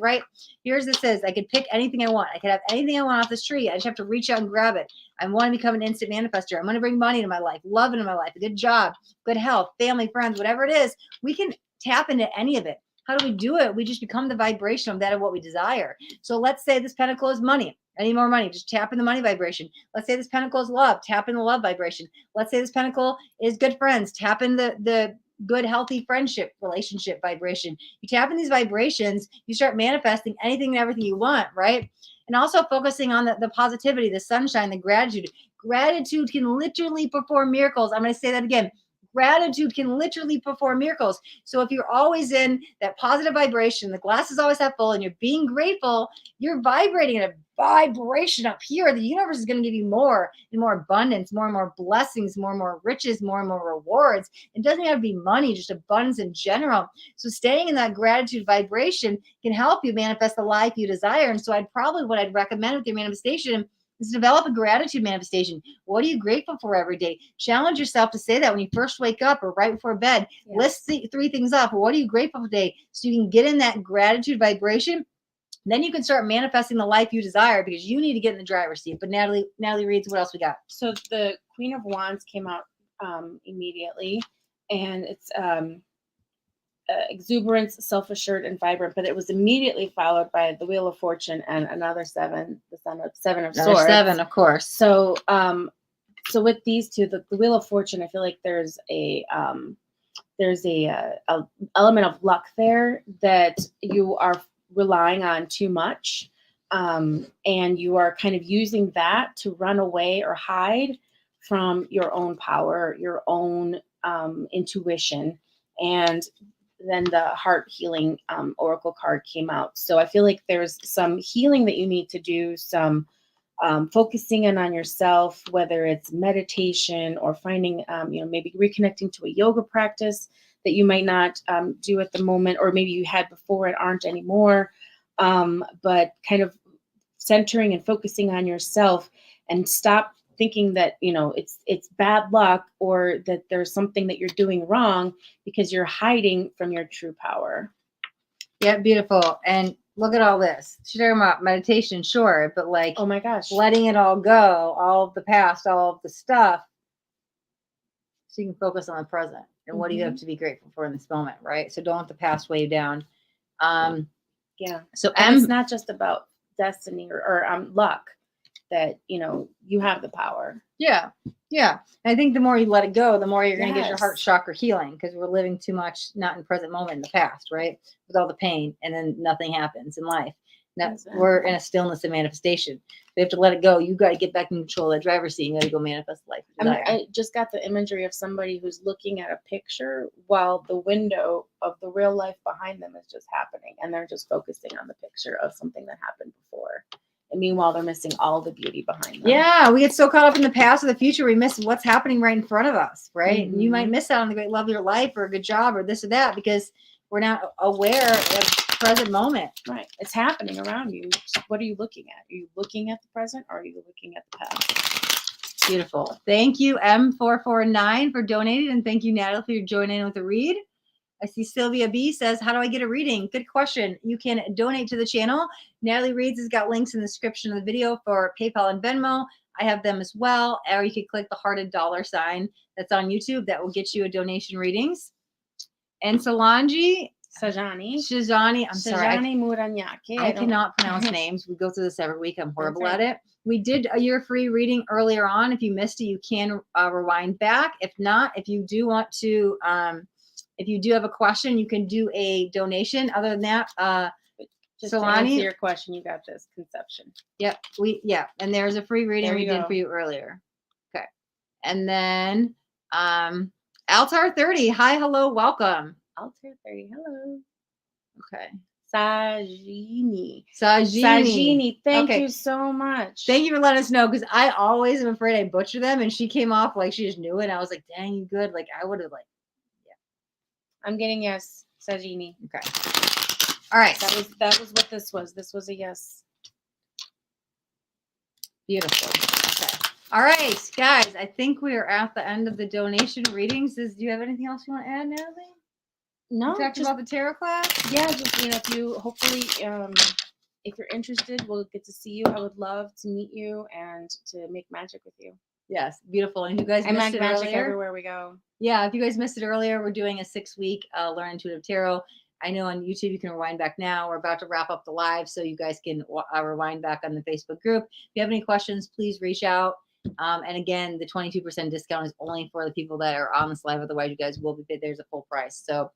here's this is, I could pick anything I want. I could have anything I want off this tree. I just have to reach out and grab it. I want to become an instant manifester. I want to bring money into my life, love into my life, a good job, good health, family, friends, whatever it is. We can tap into any of it. How do we do it? We just become the vibration of that of what we desire. So let's say this pentacle is money. I need more money. Just tap in the money vibration. Let's say this pentacle is love. Tap in the love vibration. Let's say this pentacle is good friends. Tap in the good, healthy friendship, relationship vibration. You tap in these vibrations, you start manifesting anything and everything you want, right? And also focusing on the positivity, the sunshine, the gratitude. Gratitude can literally perform miracles. I'm going to say that again. Gratitude can literally perform miracles. So if you're always in that positive vibration, the glass is always half full, and you're being grateful, you're vibrating at a vibration up here. The universe is going to give you more and more abundance, more and more blessings, more and more riches, more and more rewards. It doesn't have to be money, just abundance in general. So staying in that gratitude vibration can help you manifest the life you desire. And so what I'd recommend with your manifestation is develop a gratitude manifestation. What are you grateful for every day? Challenge yourself to say that when you first wake up or right before bed. Yes. List the 3 things off. What are you grateful for today? So you can get in that gratitude vibration. Then you can start manifesting the life you desire, because you need to get in the driver's seat. But Natalie Reads, what else we got? So the Queen of Wands came out immediately, and it's exuberance, self-assured, and vibrant, but it was immediately followed by the Wheel of Fortune and another 7, the Seven of Swords. 7, of course. So so with these two, the Wheel of Fortune, I feel like there's a element of luck there that you are relying on too much, and you are kind of using that to run away or hide from your own power, your own intuition. And then the heart healing oracle card came out. So I feel like there's some healing that you need to do, some focusing in on yourself, whether it's meditation or finding, maybe reconnecting to a yoga practice that you might not do at the moment, or maybe you had before and aren't anymore, but kind of centering and focusing on yourself, and stop thinking that it's bad luck, or that there's something that you're doing wrong because you're hiding from your true power. Yeah, beautiful. And look at all this. She's talking about meditation, sure, but like, oh my gosh, letting it all go, all of the past, all of the stuff, so you can focus on the present. And what do you have to be grateful for in this moment, right? So don't let the past weigh you down. Yeah. So it's not just about destiny or luck, that you have the power. Yeah. And I think the more you let it go, the more you're going to get your heart chakra healing, because we're living too much not in the present moment, in the past, right? With all the pain, and then nothing happens in life. Now, we're in a stillness of manifestation. We have to let it go. You got to get back in control of that driver's seat. You got to go manifest life. I just got the imagery of somebody who's looking at a picture while the window of the real life behind them is just happening, and they're just focusing on the picture of something that happened before. And meanwhile, they're missing all the beauty behind them. Yeah, we get so caught up in the past or the future, we miss what's happening right in front of us, right? Mm-hmm. You might miss out on the great love of your life, or a good job, or this or that, because we're not aware of the present moment. Right. It's happening around you. What are you looking at? Are you looking at the present, or are you looking at the past? Beautiful. Thank you, M449, for donating, and thank you, Natalie, for joining in with the read. I see Sylvia B says, how do I get a reading? Good question. You can donate to the channel. Natalie Reads has got links in the description of the video for PayPal and Venmo. I have them as well. Or you could click the hearted $sign that's on YouTube. That will get you a donation readings. And Sajani, I'm sorry. Muranyake. I cannot pronounce names. We go through this every week. I'm horrible at it. We did a year free reading earlier on. If you missed it, you can rewind back. If not, if you do want to, if you do have a question, you can do a donation. Other than that, just to answer your question, you got this. Conception. Yep. And there's a free reading we did for you earlier. Okay. And then Altar 30. Hi, hello, welcome. Altar 30. Hello. Okay. Sajini. Thank you so much. Thank you for letting us know, because I always am afraid I butcher them, and she came off like she just knew it. And I was like, dang, you good. Like I would have I'm getting yes, Sajini. Okay. All right. That was what this was. This was a yes. Beautiful. Okay. All right, guys. I think we are at the end of the donation readings. Do you have anything else you want to add, Natalie? No, You talked about the tarot class? Yeah, just, if you hopefully, if you're interested, we'll get to see you. I would love to meet you and to make magic with you. Yes, beautiful. And if you guys missed it magic earlier, everywhere we go. Yeah, if you guys missed it earlier, we're doing a 6-week Learn Intuitive Tarot. I know on YouTube you can rewind back now. We're about to wrap up the live, so you guys can rewind back on the Facebook group. If you have any questions, please reach out. And again, the 22% discount is only for the people that are on this live. Otherwise, you guys will be paid. There's a full price. So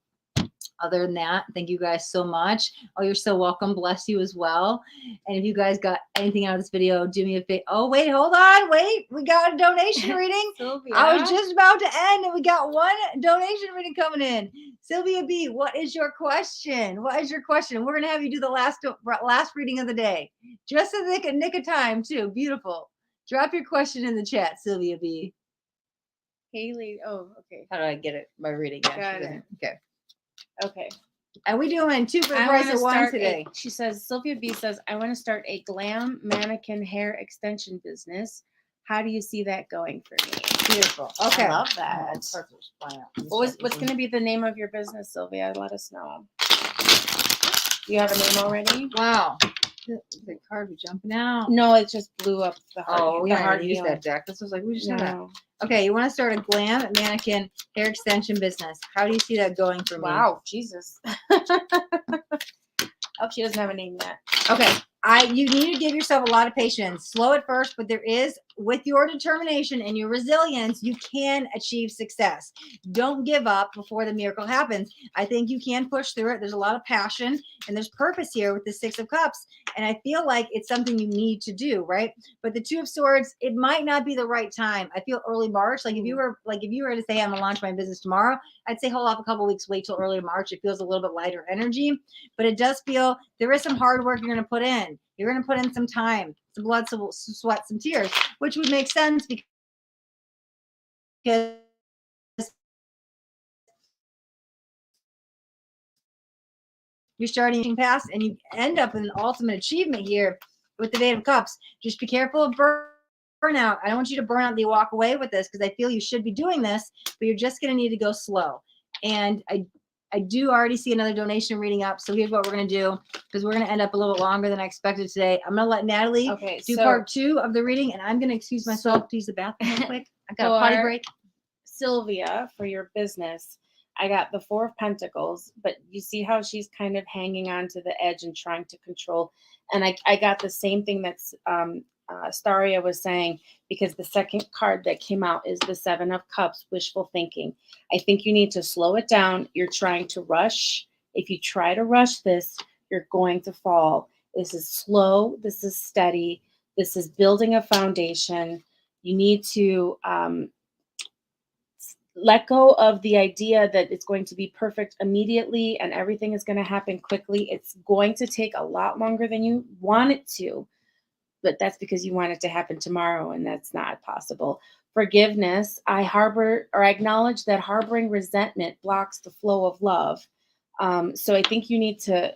other than that, thank you guys so much. Oh, you're so welcome. Bless you as well. And if you guys got anything out of this video, do me a favor. Oh, wait, hold on. Wait, we got a donation reading. Sylvia. I was just about to end and we got one donation reading coming in. Sylvia B, what is your question? What is your question? We're going to have you do the last reading of the day. Just in the nick of time, too. Beautiful. Drop your question in the chat, Sylvia B. Haley. Oh, okay. How do I get it by reading? Got it. Okay. Okay. And we doing 2 for the price of 1 today. She says, Sylvia B says, I want to start a glam mannequin hair extension business. How do you see that going for me? Beautiful. Okay. I love that. What's going to be the name of your business, Sylvia? Let us know. You have a name already? Wow. The card was jumping out. No, it just blew up the heart. Oh, we haven't used that deck. This was like, we just had that. No. Okay, you want to start a glam mannequin hair extension business. How do you see that going for me? Wow, Jesus. Oh, she doesn't have a name yet. Okay. You need to give yourself a lot of patience. Slow at first, but there is, with your determination and your resilience, you can achieve success. Don't give up before the miracle happens. I think you can push through it. There's a lot of passion and there's purpose here with the 6 of Cups. And I feel like it's something you need to do, right? But the 2 of Swords, it might not be the right time. I feel early March. Like if you were to say I'm gonna launch my business tomorrow, I'd say hold off a couple of weeks, wait till early March. It feels a little bit lighter energy, but it does feel there is some hard work you're gonna put in. You're going to put in some time, some blood, some sweat, some tears, which would make sense because you're starting past and you end up in an ultimate achievement here with the 8 of Cups. Just be careful of burnout. I don't want you to burn out and you walk away with this because I feel you should be doing this, but you're just going to need to go slow. And I do already see another donation reading up. So here's what we're going to do because we're going to end up a little bit longer than I expected today. I'm going to let Natalie do part 2 of the reading, and I'm going to excuse myself to use the bathroom real quick. I got a potty break. Sylvia, for your business, I got the 4 of Pentacles, but you see how she's kind of hanging on to the edge and trying to control. And I got the same thing that's Staria was saying, because the second card that came out is the 7 of Cups, wishful thinking. I think you need to slow it down. You're trying to rush. If you try to rush this, you're going to fall. This is slow. This is steady. This is building a foundation. You need to let go of the idea that it's going to be perfect immediately and everything is going to happen quickly. It's going to take a lot longer than you want it to. But that's because you want it to happen tomorrow, and that's not possible. Forgiveness. I acknowledge that harboring resentment blocks the flow of love. So I think you need to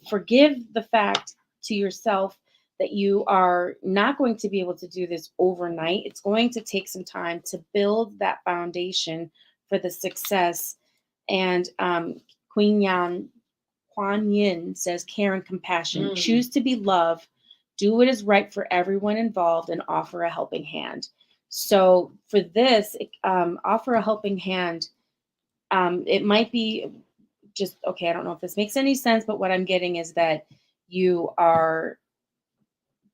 forgive the fact to yourself that you are not going to be able to do this overnight. It's going to take some time to build that foundation for the success. And Kuan Yin says, care and compassion. Choose to be love. Do what is right for everyone involved and offer a helping hand. So for this, offer a helping hand. It might be just, okay, I don't know if this makes any sense, but what I'm getting is that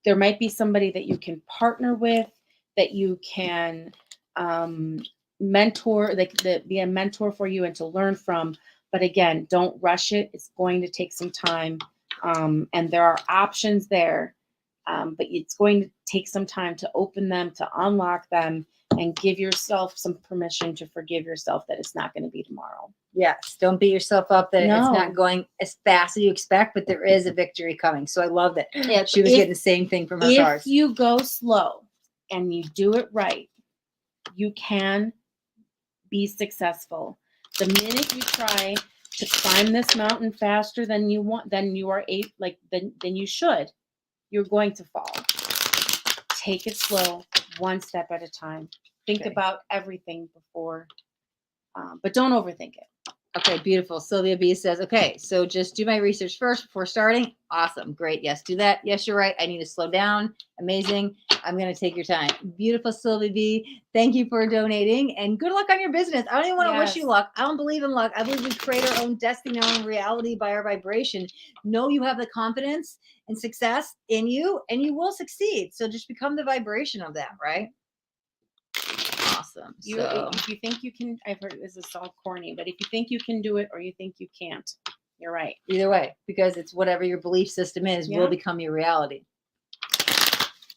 there might be somebody that you can partner with, that you can mentor, be a mentor for you and to learn from. But again, don't rush it. It's going to take some time. And there are options there. But it's going to take some time to open them, to unlock them, and give yourself some permission to forgive yourself that it's not going to be tomorrow. Yes. Don't beat yourself up that it's not going as fast as you expect, but there is a victory coming. So I love that. Yeah, she was getting the same thing from her cards. If you go slow and you do it right, you can be successful. The minute you try to climb this mountain faster than you should, you're going to fall. take it slow, one step at a time. Think Okay. about everything before, but don't overthink it. Okay, beautiful. Sylvia B says, okay, so just do my research first before starting. Awesome. Great. Yes, do that. Yes, you're right. I need to slow down. Amazing. I'm going to take your time. Beautiful, Sylvia B. Thank you for donating and good luck on your business. I don't even want to wish you luck. I don't believe in luck. I believe we create our own destiny, our own reality by our vibration. Know you have the confidence and success in you and you will succeed. So just become the vibration of that, right? Awesome. If you think you can, I've heard this is all corny, but if you think you can do it or you think you can't, you're right. Either way, because it's whatever your belief system is will become your reality.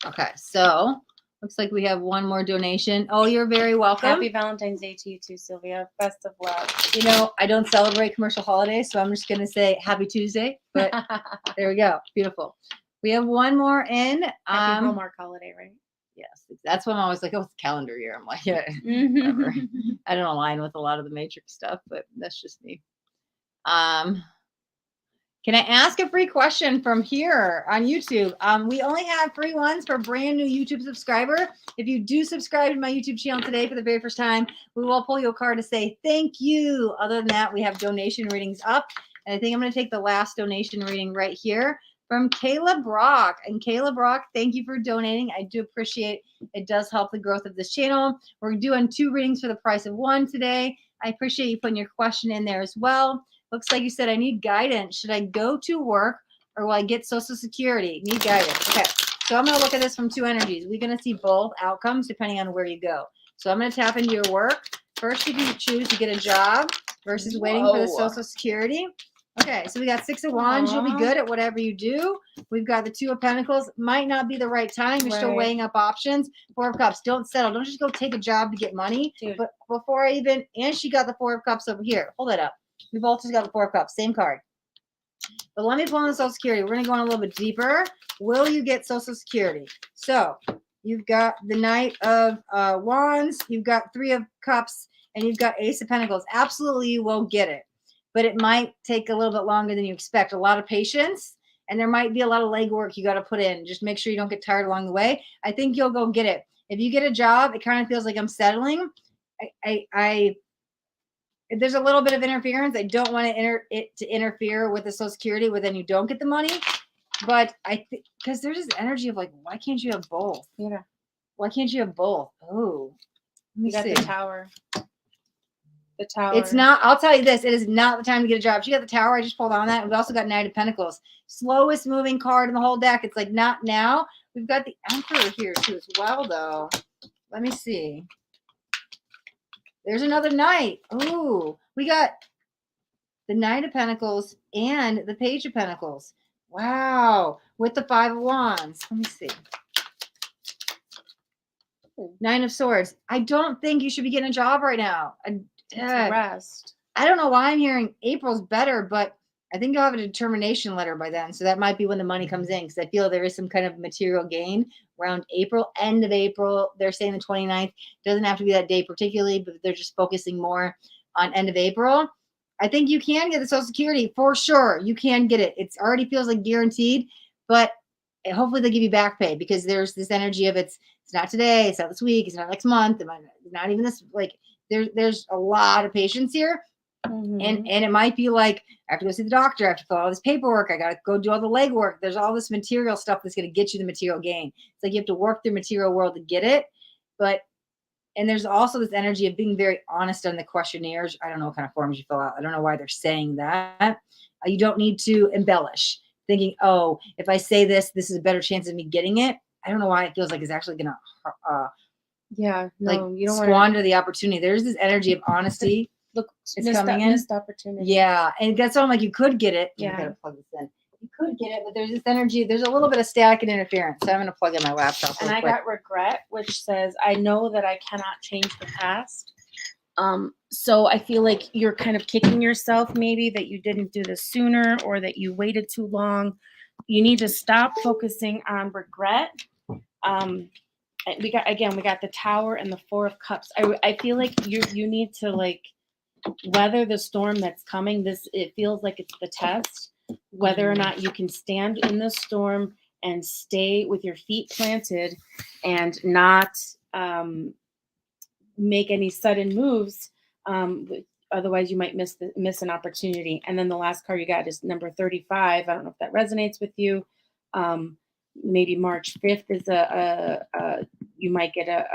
Okay, so looks like we have one more donation. Oh, you're very welcome. Happy Valentine's Day to you too, Sylvia. Best of luck. You know, I don't celebrate commercial holidays, so I'm just going to say Happy Tuesday. But there we go. Beautiful. We have one more in. Happy Hallmark holiday, right? Yes, that's when I'm always like, oh, it's calendar year. I'm like, yeah, whatever. I don't align with a lot of the Matrix stuff, but that's just me. Can I ask a free question from here on YouTube? We only have free ones for brand new YouTube subscriber. If you do subscribe to my YouTube channel today for the very first time, we will pull you a card to say thank you. Other than that, we have donation readings up. And I think I'm going to take the last donation reading right here from Kayla Brock. And Kayla Brock, thank you for donating. I do appreciate it. Does help the growth of this channel. We're doing 2 readings for the price of 1 today. I appreciate you putting your question in there as well. Looks like you said, I need guidance. Should I go to work or will I get Social Security? Need guidance. Okay. So I'm going to look at this from 2 energies. We're going to see both outcomes depending on where you go. So I'm going to tap into your work. First, if you choose to get a job versus waiting for the Social Security. Okay. So we got 6 of Wands. You'll be good at whatever you do. We've got the 2 of Pentacles. Might not be the right time. You're still weighing up options. 4 of Cups. Don't settle. Don't just go take a job to get money. Dude. But before I even, and she got the 4 of Cups over here. Hold it up. We both just got the 4 of Cups, same card. But let me pull on the Social Security. We're going to go on a little bit deeper. Will you get Social Security? So you've got the Knight of Wands, you've got 3 of Cups, and you've got Ace of Pentacles. Absolutely, you will get it. But it might take a little bit longer than you expect. A lot of patience, and there might be a lot of legwork you got to put in. Just make sure you don't get tired along the way. I think you'll go get it. If you get a job, it kind of feels like I'm settling. There's a little bit of interference. I don't want it to interfere with the Social Security where then you don't get the money. But I think because there's this energy of like, why can't you have both? Yeah. Why can't you have both? Oh, let me You got see. the Tower. The Tower. It's not, I'll tell you this, it is not the time to get a job. She got the Tower. I just pulled on that. We've also got Knight of Pentacles. Slowest moving card in the whole deck. It's like not now. We've got the Emperor here too as well, though. Let me see. There's another Knight. Ooh, we got the Knight of Pentacles and the Page of Pentacles. Wow. With the 5 of Wands. Let me see. 9 of Swords. I don't think you should be getting a job right now. Rest. I don't know why I'm hearing April's better, but I think you'll have a determination letter by then. So that might be when the money comes in because I feel there is some kind of material gain around April, end of April. They're saying the 29th. Doesn't have to be that day particularly, but they're just focusing more on end of April. I think you can get the Social Security for sure. You can get it. It already feels like guaranteed, but hopefully they'll give you back pay because there's this energy of it's not today, it's not this week, it's not next month, it's not even this. Like there's a lot of patience here. Mm-hmm. And it might be like, I have to go see the doctor, I have to fill out all this paperwork, I got to go do all the legwork. There's all this material stuff that's going to get you the material gain. It's like you have to work the material world to get it. And there's also this energy of being very honest on the questionnaires. I don't know what kind of forms you fill out. I don't know why they're saying that. You don't need to embellish, thinking, oh, if I say this is a better chance of me getting it. I don't know why it feels like it's actually going to you don't squander the opportunity. There's this energy of honesty. Look, it's coming in. Missed opportunity. Yeah, and that's all like you could get it. Yeah. I gotta plug this in. You could get it, but there's this energy. There's a little bit of static and interference. So I'm gonna plug in my laptop. And I got regret, which says I know that I cannot change the past. So I feel like you're kind of kicking yourself, maybe that you didn't do this sooner or that you waited too long. You need to stop focusing on regret. We got the Tower and the 4 of Cups. I feel like you need to like weather the storm that's coming. It feels like it's the test, whether or not you can stand in the storm and stay with your feet planted and not make any sudden moves. Otherwise, you might miss an opportunity. And then the last card you got is number 35. I don't know if that resonates with you. Maybe March 5th is you might get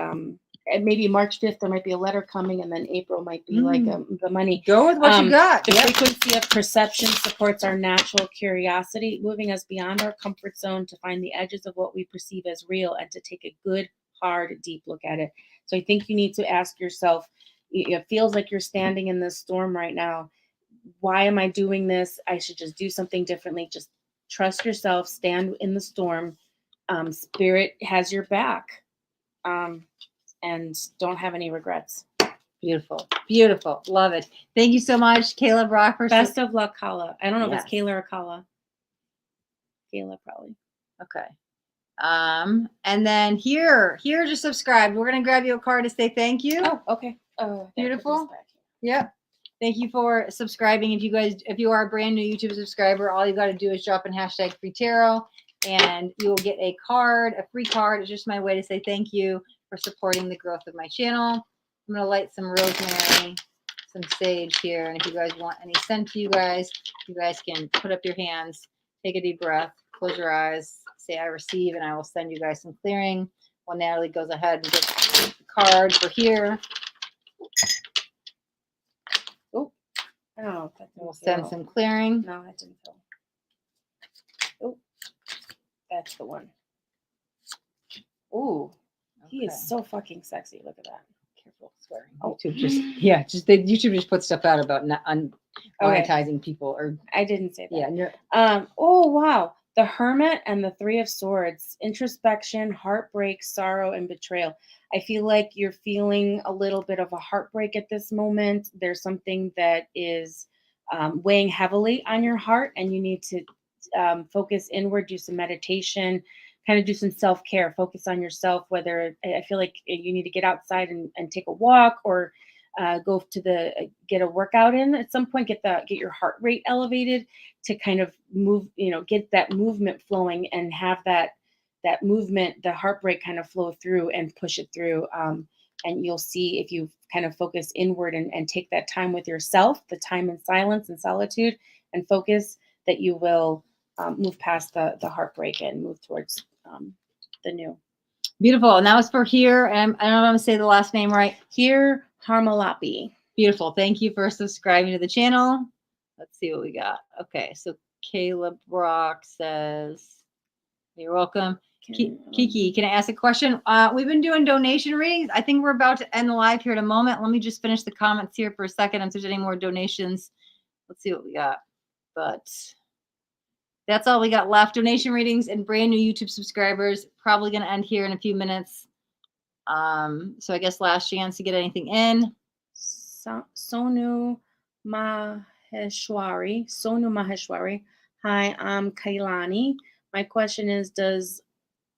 maybe March 5th, there might be a letter coming, and then April might be like the money. Go with what you got. The frequency of perception supports our natural curiosity, moving us beyond our comfort zone to find the edges of what we perceive as real and to take a good, hard, deep look at it. So I think you need to ask yourself, it feels like you're standing in this storm right now. Why am I doing this? I should just do something differently. Just trust yourself, stand in the storm. Spirit has your back. And don't have any regrets. Beautiful. Beautiful. Love it. Thank you so much, Kayla Brock. Best of luck, Kala. I don't know if it's Kayla or Kala. Kayla, probably. Okay. And then here just subscribe. We're going to grab you a card to say thank you. Oh, okay. Beautiful. Yep. Thank you for subscribing. If you are a brand new YouTube subscriber, all you got to do is drop in hashtag free tarot and you will get a free card. It's just my way to say thank you for supporting the growth of my channel. I'm going to light some rosemary, some sage here. And if you guys want any scent to you guys can put up your hands, take a deep breath, close your eyes, say I receive, and I will send you guys some clearing while Natalie goes ahead and gets the card for here. Oh, I don't know. We'll send some clearing. No, that didn't feel. Oh, that's the one. Ooh. He is so fucking sexy. Look at that. Careful swearing. Oh. YouTube just put stuff out about monetizing people. Or I didn't say that. Yeah. Oh wow. The Hermit and the Three of Swords. Introspection, heartbreak, sorrow, and betrayal. I feel like you're feeling a little bit of a heartbreak at this moment. There's something that is weighing heavily on your heart, and you need to focus inward, do some meditation, kind of do some self-care, focus on yourself, whether I feel like you need to get outside and take a walk or go to get a workout in at some point, get your heart rate elevated to kind of move, get that movement flowing and have that movement, the heartbreak kind of flow through and push it through. And you'll see if you kind of focus inward and take that time with yourself, the time in silence and solitude and focus, that you will move past the heartbreak and move towards the new. Beautiful. And that was for here. And I don't know if I'm going to say the last name right. Here, Harmalapi. Beautiful. Thank you for subscribing to the channel. Let's see what we got. Okay. So Caleb Brock says, you're welcome. Kiki, can I ask a question? We've been doing donation readings. I think we're about to end the live here in a moment. Let me just finish the comments here for a second. If there's any more donations, let's see what we got. But that's all we got left. Donation readings and brand new YouTube subscribers. Probably going to end here in a few minutes. So I guess last chance to get anything in. Sonu Maheshwari. Hi, I'm Kailani. My question is, does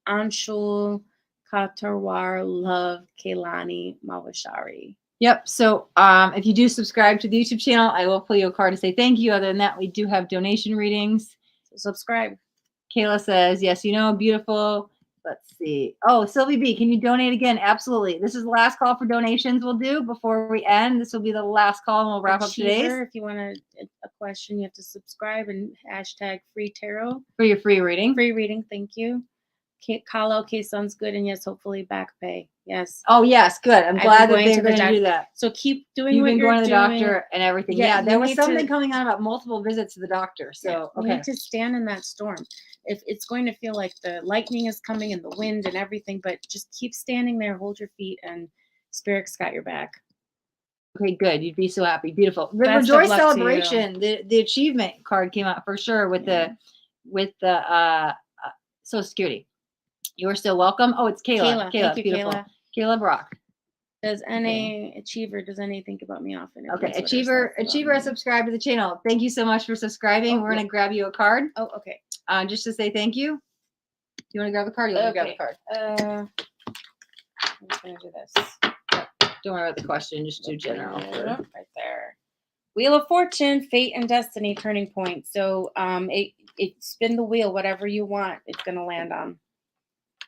Anshul Katarwar love Kailani Maheshwari? Yep. So if you do subscribe to the YouTube channel, I will pull you a card to say thank you. Other than that, we do have donation readings. Subscribe. Kayla says, yes, beautiful. Let's see. Oh, Sylvie B, can you donate again? Absolutely. This is the last call for donations we'll do before we end. This will be the last call and we'll wrap up today's. If you want a question, you have to subscribe and hashtag free tarot. For your free reading. Free reading. Thank you. Kala, okay, sounds good. And yes, hopefully back pay. Yes. Oh, yes. Good. I'm glad that they're going to do that. So keep doing You've what been you're going to the doing. doctor and everything. Yeah, there was something coming on about multiple visits to the doctor. So, you need to stand in that storm. If it's going to feel like the lightning is coming and the wind and everything, but just keep standing there, hold your feet, and Spirit's got your back. Okay, good. You'd be so happy. Beautiful. The Rejoice Celebration, the achievement card came out for sure with the Social Security. You are still welcome. Oh, it's Kayla. Thank you, beautiful. Kayla Brock. Does Achiever think about me often? Okay, Achiever has subscribed to the channel. Thank you so much for subscribing. We're going to grab you a card. Oh, okay. Just to say thank you. Do you want to grab the card? You want to grab the card? I'm just going to do this. Don't worry about the question. Just do general. Right there. Wheel of Fortune, Fate and Destiny, turning point. So it spin the wheel, whatever you want, it's going to land on.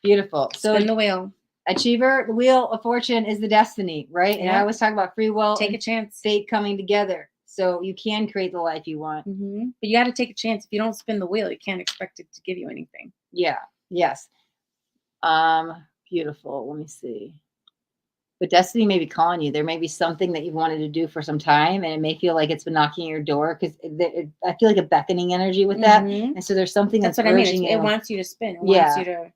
Beautiful. So Spin the wheel. Achiever, the wheel of fortune is the destiny, right? And I Yeah. always talk about free will Take and a chance. fate coming together. So you can create the life you want. But you got to take a chance. If you don't spin the wheel, you can't expect it to give you anything. Yeah. Yes. Beautiful. Let me see. But destiny may be calling you. There may be something that you've wanted to do for some time, and it may feel like it's been knocking at your door because I feel like a beckoning energy with that. And so there's something that's what I mean. urging you. It wants you to spin. It Yeah. wants you to,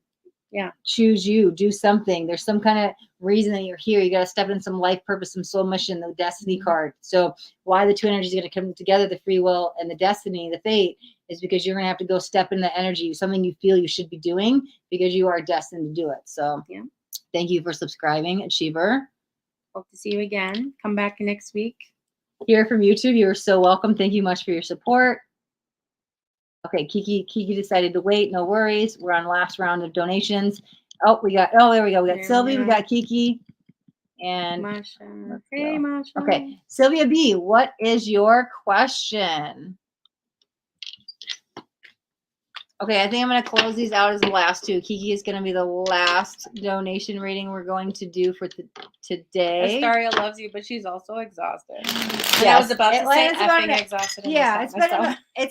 choose you, do something. There's some kind of reason that you're here. You got to step in some life purpose, some soul mission, the destiny card. So why the two energies are going to come together, the free will and the destiny, the fate, is because you're going to have to go step in the energy, something you feel you should be doing because you are destined to do it. So thank you for subscribing, Achiever. Hope to see you again. Come back next week. Here from YouTube, you're so welcome. Thank you much for your support. Okay, Kiki decided to wait. No worries. We're on last round of donations. There we go. We got Sylvie, we got Kiki, and Masha. Hey, Masha. Okay, Sylvia B, what is your question? Okay, I think I'm going to close these out as the last two. Kiki is going to be the last donation reading we're going to do for today. Astaria loves you, but she's also exhausted. Yes. I was about to say effing exhausted. Yeah, it's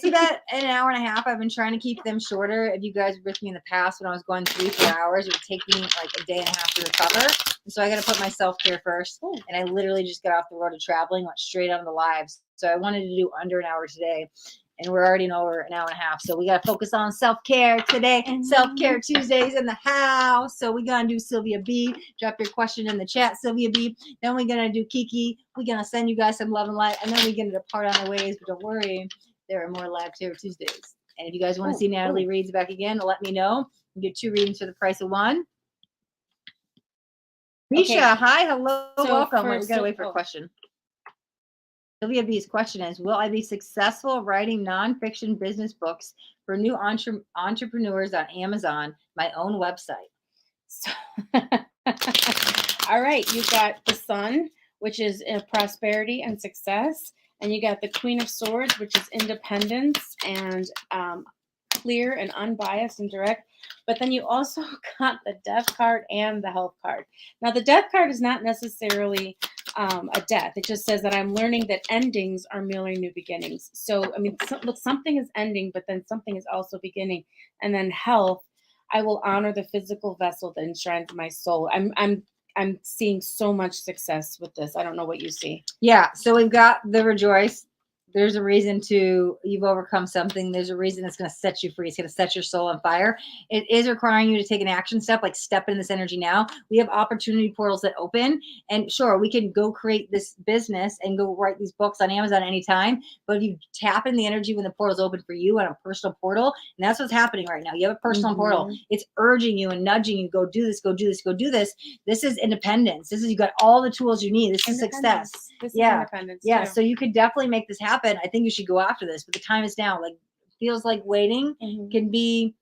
about an hour and a half. I've been trying to keep them shorter. If you guys were with me in the past when I was going 3-4 hours, it would take me like a day and a half to recover. And so I got to put my self-care first. Ooh. And I literally just got off the road of traveling, went straight on the lives. So I wanted to do under an hour today. And we're already over an hour and a half. So we got to focus on self-care today. Self-care Tuesdays in the house. So we're going to do Sylvia B. Drop your question in the chat, Sylvia B. Then we're going to do Kiki. We're going to send you guys some love and light. And then we're going to depart on our ways. But don't worry, there are more Live Tarot Tuesdays. And if you guys want to see Natalie Reads back again, let me know. You get 2 readings for the price of 1. Misha, hi, hello, welcome. Wait, we got to wait for a question. Sylvia B's question is, will I be successful writing nonfiction business books for new entrepreneurs on Amazon, my own website? So, all right, you got the Sun, which is prosperity and success. And you got the Queen of Swords, which is independence and clear and unbiased and direct. But then you also got the Death card and the Health card. Now, the Death card is not necessarily a death. It just says that I'm learning that endings are merely new beginnings. So, I mean, look, something is ending, but then something is also beginning. And then health, I will honor the physical vessel that enshrines my soul. I'm seeing so much success with this. I don't know what you see. Yeah. So we've got the Rejoice. There's a reason you've overcome something. There's a reason it's going to set you free. It's going to set your soul on fire. It is requiring you to take an action step, like step in this energy now. We have opportunity portals that open, and sure, we can go create this business and go write these books on Amazon anytime. But if you tap in the energy when the portal's open for you on a personal portal, and that's what's happening right now. You have a personal portal. It's urging you and nudging you, go do this, go do this, go do this. This is independence. You got all the tools you need. This is success. This is independence. Yeah. So you could definitely make this happen. I think you should go after this, but the time is now. Like, feels like waiting can be.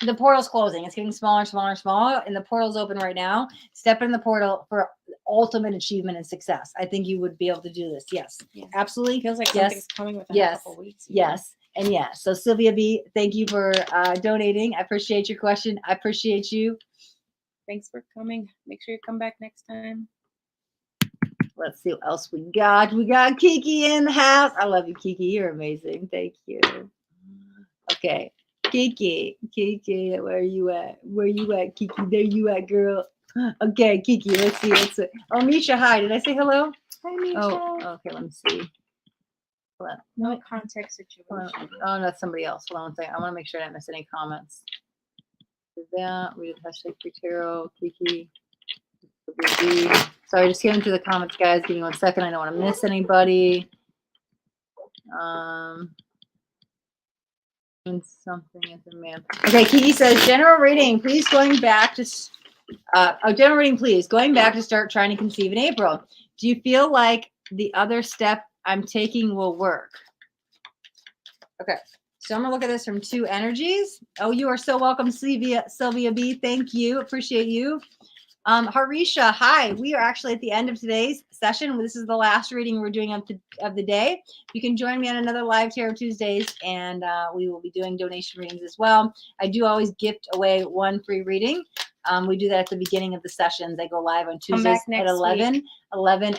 The portal's closing. It's getting smaller and smaller and smaller, and the portal's open right now. Step in the portal for ultimate achievement and success. I think you would be able to do this. Yes, absolutely. Feels like something's coming within a couple weeks. Yes. And yes. So Sylvia B, thank you for donating. I appreciate your question. I appreciate you. Thanks for coming. Make sure you come back next time. Let's see what else we got. We got Kiki in the house. I love you, Kiki. You're amazing. Thank you. Okay. Kiki, where are you at? Where you at, Kiki? There you at, girl. Okay, Kiki, let's see. Oh, Misha, hi. Did I say hello? Hi, Misha. Oh, okay, let me see. No context situation. Oh, that's somebody else. Hold on one second. I want to make sure I didn't miss any comments. That, read the hashtag free tarot, Kiki. Sorry, just getting through the comments, guys. Give me 1 second. I don't want to miss anybody. Something is a man. Okay, Kiki says general reading. Please going back to general reading. Please going back to start trying to conceive in April. Do you feel like the other step I'm taking will work? Okay, so I'm gonna look at this from 2 energies. Oh, you are so welcome, Sylvia B. Thank you, appreciate you. Harisha, hi. We are actually at the end of today's session. This is the last reading we're doing of the day. You can join me on another live Tarot Tuesdays, and we will be doing donation readings as well. I do always gift away one free reading. We do that at the beginning of the sessions. They go live on Tuesdays at 11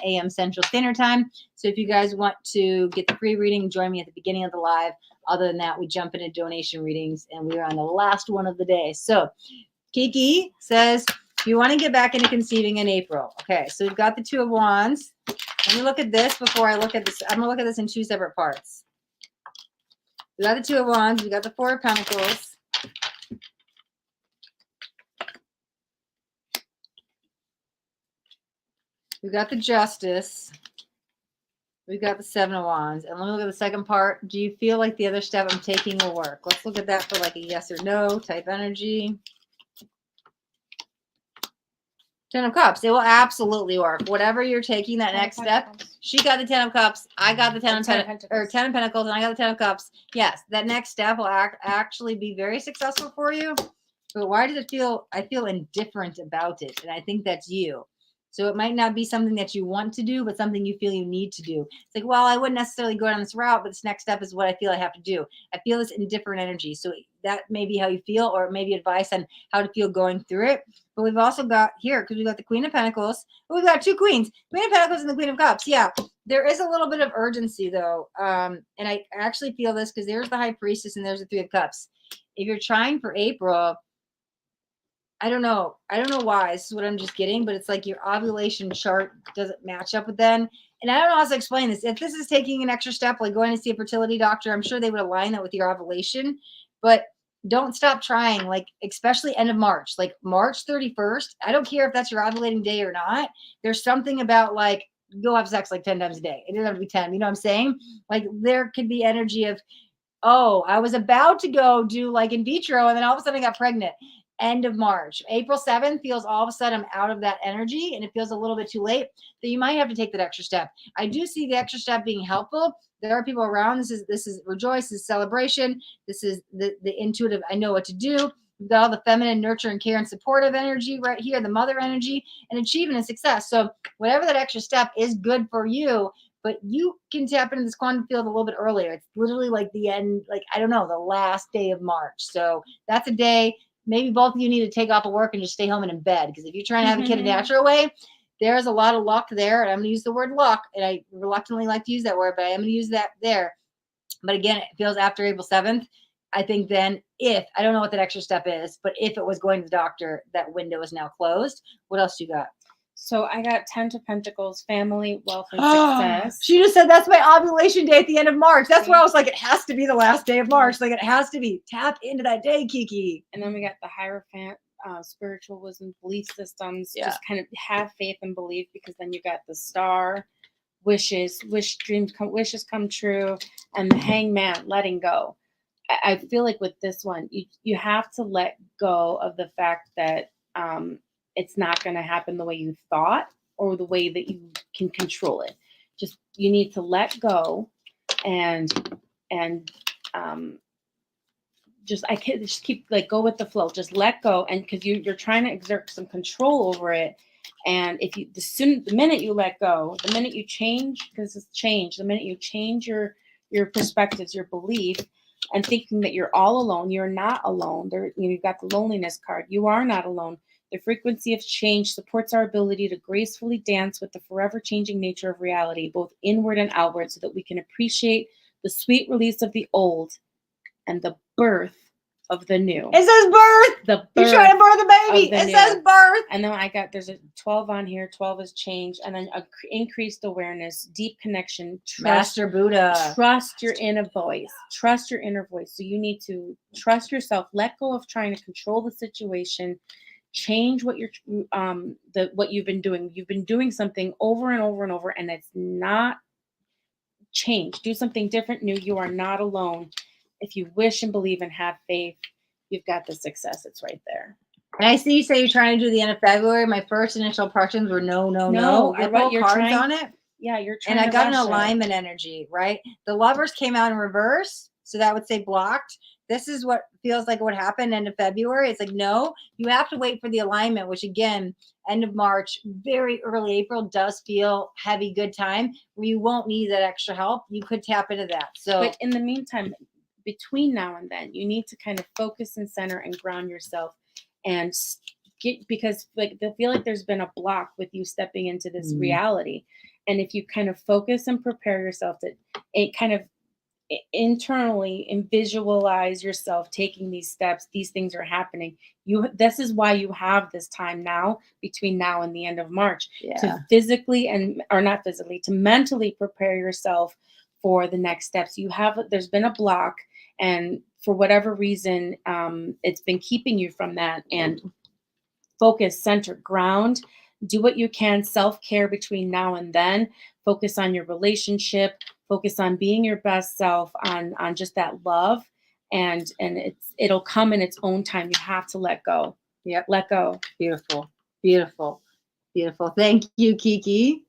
a.m. Central Standard Time. So if you guys want to get the free reading, join me at the beginning of the live. Other than that, we jump into donation readings, and we are on the last one of the day. So Kiki says, you want to get back into conceiving in April. Okay, so we've got the Two of Wands. Let me look at this before I look at this. I'm going to look at this in two separate parts. We got the Two of Wands. We got the Four of Pentacles. We got the Justice. We got the Seven of Wands. And let me look at the second part. Do you feel like the other step I'm taking will work? Let's look at that for like a yes or no type energy. Ten of Cups. It will absolutely work. Whatever you're taking that next step. She got the Ten of Cups. I got the Ten of Pentacles, and I got the Ten of Cups. Yes, that next step will actually be very successful for you. But why does it feel? I feel indifferent about it, and I think that's you. So it might not be something that you want to do, but something you feel you need to do. It's like, well, I wouldn't necessarily go down this route, but this next step is what I feel I have to do. I feel this indifferent energy. So that may be how you feel, or maybe advice on how to feel going through it. But we've also got here, because we've got the Queen of Pentacles. But we've got two queens, Queen of Pentacles and the Queen of Cups. Yeah, there is a little bit of urgency, though. And I actually feel this because there's the High Priestess and there's the Three of Cups. If you're trying for April, I don't know. I don't know why. This is what I'm just getting, but it's like your ovulation chart doesn't match up with them. And I don't know how to explain this. If this is taking an extra step, like going to see a fertility doctor, I'm sure they would align that with your ovulation. But don't stop trying, like especially end of March, like March 31st. I don't care if that's your ovulating day or not. There's something about like go have sex like 10 times a day. It doesn't have to be 10. You know what I'm saying? Like there could be energy of, oh, I was about to go do like in vitro, and then all of a sudden I got pregnant. End of March. April 7th feels all of a sudden I'm out of that energy, and it feels a little bit too late, that you might have to take that extra step. I do see the extra step being helpful. There are people around. This is rejoice, this is celebration. This is the intuitive, I know what to do. We've got all the feminine nurture and care and supportive energy right here, the mother energy, and achievement and success. So whatever that extra step is good for you, but you can tap into this quantum field a little bit earlier. It's literally like the end, like, I don't know, the last day of March. So that's a day. Maybe both of you need to take off of work and just stay home and in bed. Because if you're trying to have a kid a natural way, there's a lot of luck there. And I'm going to use the word luck. And I reluctantly like to use that word, but I am going to use that there. But again, it feels after April 7th. I think then if, I don't know what that extra step is, but if it was going to the doctor, that window is now closed. What else you got? So I got 10 of Pentacles, family, wealth, and success. She just said that's my ovulation day at the end of March. That's why I was like, it has to be the last day of March. Like it has to be. Tap into that day, Kiki. And then we got the Hierophant, spiritual wisdom, belief systems. Yeah. Just kind of have faith and believe, because then you got the Star, wishes come true, and the Hangman, letting go. I feel like with this one, you have to let go of the fact that it's not going to happen the way you thought or the way that you can control it. Just you need to let go and just I can't just keep like go with the flow. Just let go, and because you're trying to exert some control over it. And if you the minute you let go, the minute you change, because it's change, the minute you change your perspectives, your belief, and thinking that you're all alone, you're not alone. You've got the loneliness card. You are not alone. The frequency of change supports our ability to gracefully dance with the forever changing nature of reality, both inward and outward, so that we can appreciate the sweet release of the old and the birth of the new. It says birth. You're trying to birth a baby. It says birth. And then there's a 12 on here. 12 is change. And then increased awareness, deep connection, trust. Master Buddha. Trust your inner voice. Trust your inner voice. So you need to trust yourself. Let go of trying to control the situation. Change what you've been doing. You've been doing something over and over and over, and it's not change. Do something different, new. You are not alone. If you wish and believe and have faith, you've got the success. It's right there. And I see you say you're trying to do the end of February. My first initial impressions were no. I wrote cards on it. Yeah, you're trying. And I got an alignment energy, right? The Lovers came out in reverse, so that would say blocked. this is what feels like what happened end of February. It's like, no, you have to wait for the alignment, which again, end of March, very early April does feel heavy, good time where you won't need that extra help. You could tap into that. So, But in the meantime, between now and then, you need to kind of focus and center and ground yourself and because like I feel like there's been a block with you stepping into this reality. And if you kind of focus and prepare yourself to it kind of internally and visualize yourself taking these steps, these things are happening. This is why you have this time now between now and the end of March to physically or not physically, to mentally prepare yourself for the next steps. There's been a block, and for whatever reason, it's been keeping you from that. And focus, center, ground, do what you can, self-care between now and then, focus on your relationship, focus on being your best self, on just that love, and it'll come in its own time. You have to let go. Yep. Let go. Beautiful. Beautiful. Beautiful. Thank you, Kiki.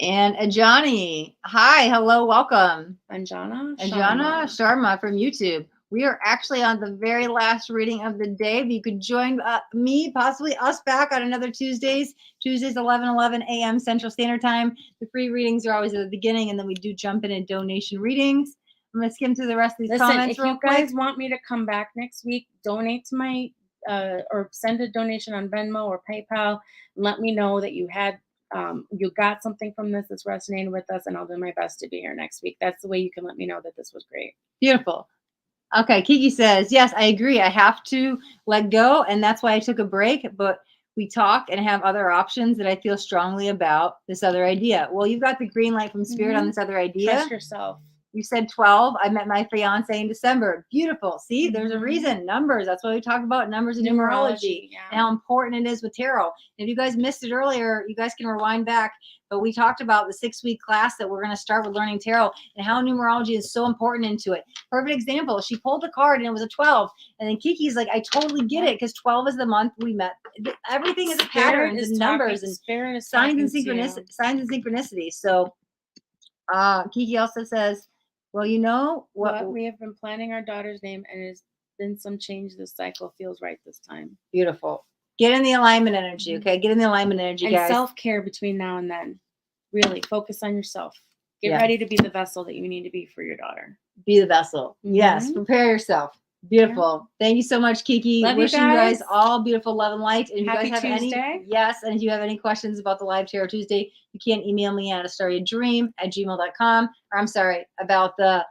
And Ajani. Hi, hello, welcome. Anjana Sharma from YouTube. We are actually on the very last reading of the day. If you could join me, possibly us back on another Tuesdays 11 a.m. Central Standard Time. The free readings are always at the beginning, and then we do jump in and donation readings. I'm going to skim through the rest of these comments real quick. If you guys want me to come back next week, donate to my or send a donation on Venmo or PayPal. And let me know that you got something from this that's resonating with us, and I'll do my best to be here next week. That's the way you can let me know that this was great. Beautiful. Okay, Kiki says, yes, I agree. I have to let go, and that's why I took a break, but we talk and have other options that I feel strongly about this other idea. Well, you've got the green light from Spirit on this other idea. Trust yourself. You said 12. I met my fiance in December. Beautiful. See, there's a reason. Numbers. That's why we talk about numbers and numerology and how important it is with tarot. And if you guys missed it earlier, you guys can rewind back. But we talked about the 6-week class that we're going to start with learning tarot and how numerology is so important into it. Perfect example. She pulled a card and it was a 12. And then Kiki's like, I totally get it because 12 is the month we met. Everything is a pattern and numbers and signs and synchronicity. So Kiki also says, well, you know what? We have been planning our daughter's name, and it's been some change. This cycle feels right this time. Beautiful. Get in the alignment energy, okay? Get in the alignment energy, guys. And self-care between now and then. Really, focus on yourself. Get ready to be the vessel that you need to be for your daughter. Be the vessel. Yes, prepare yourself. Beautiful. Yeah. Thank you so much, Kiki. Wishing you guys all beautiful love and light. And if Happy you guys have Tuesday. and if you have any questions about the Live Tarot Tuesday, you can email me at astarriadream@gmail.com. Or I'm sorry, about the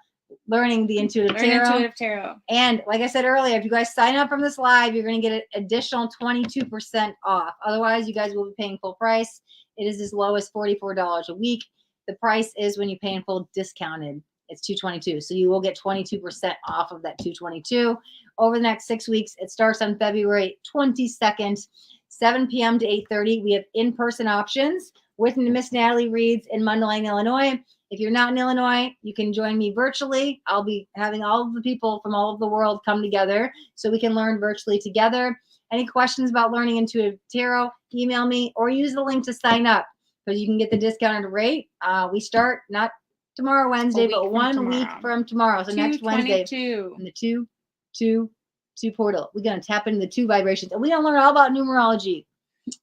learning the intuitive tarot. And like I said earlier, if you guys sign up from this live, you're going to get an additional 22% off. Otherwise, you guys will be paying full price. It is as low as $44 a week. The price is when you pay in full discounted. It's $222. So you will get 22% off of that $222 over the next 6 weeks. It starts on February 22nd, 7 p.m. to 8:30. We have in-person options with Miss Natalie Reads in Mundelein, Illinois. If you're not in Illinois, you can join me virtually. I'll be having all of the people from all over the world come together so we can learn virtually together. Any questions about learning intuitive tarot, email me or use the link to sign up because you can get the discounted rate. We start not tomorrow, Wednesday, but 1 week from tomorrow. So next Wednesday, in the 2 portal, we're going to tap into the 2 vibrations. And we're going to learn all about numerology.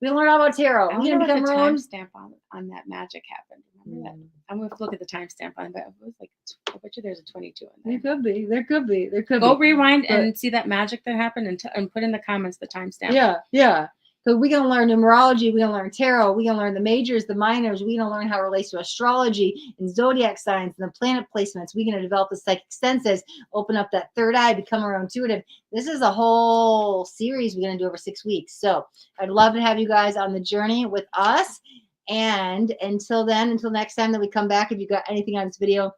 We're going to learn all about tarot. We're going to become our own. Timestamp on that magic happened. Remember that? I'm going to look at the timestamp on that. It was like, I bet you there's a 22 in there. There could be. Go rewind and see that magic that happened and put in the comments the timestamp. Yeah. So we're going to learn numerology. We're going to learn tarot. We're going to learn the majors, the minors. We're going to learn how it relates to astrology and zodiac signs and the planet placements. We're going to develop the psychic senses, open up that third eye, become our own intuitive. This is a whole series we're going to do over 6 weeks. So I'd love to have you guys on the journey with us. And until next time that we come back, if you got anything on this video,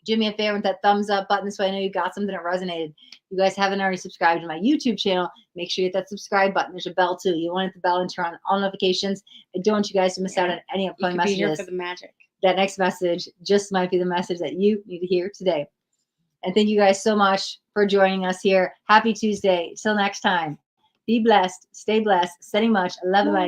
do me a favor with that thumbs up button so I know you got something that resonated. If you guys haven't already subscribed to my YouTube channel, make sure you hit that subscribe button. There's a bell too. You want to hit the bell and turn on all notifications. I don't want you guys to miss out on any upcoming messages. Be here for the magic. That next message just might be the message that you need to hear today. And thank you guys so much for joining us here. Happy Tuesday. Till next time. Be blessed. Stay blessed. Sending much love and light.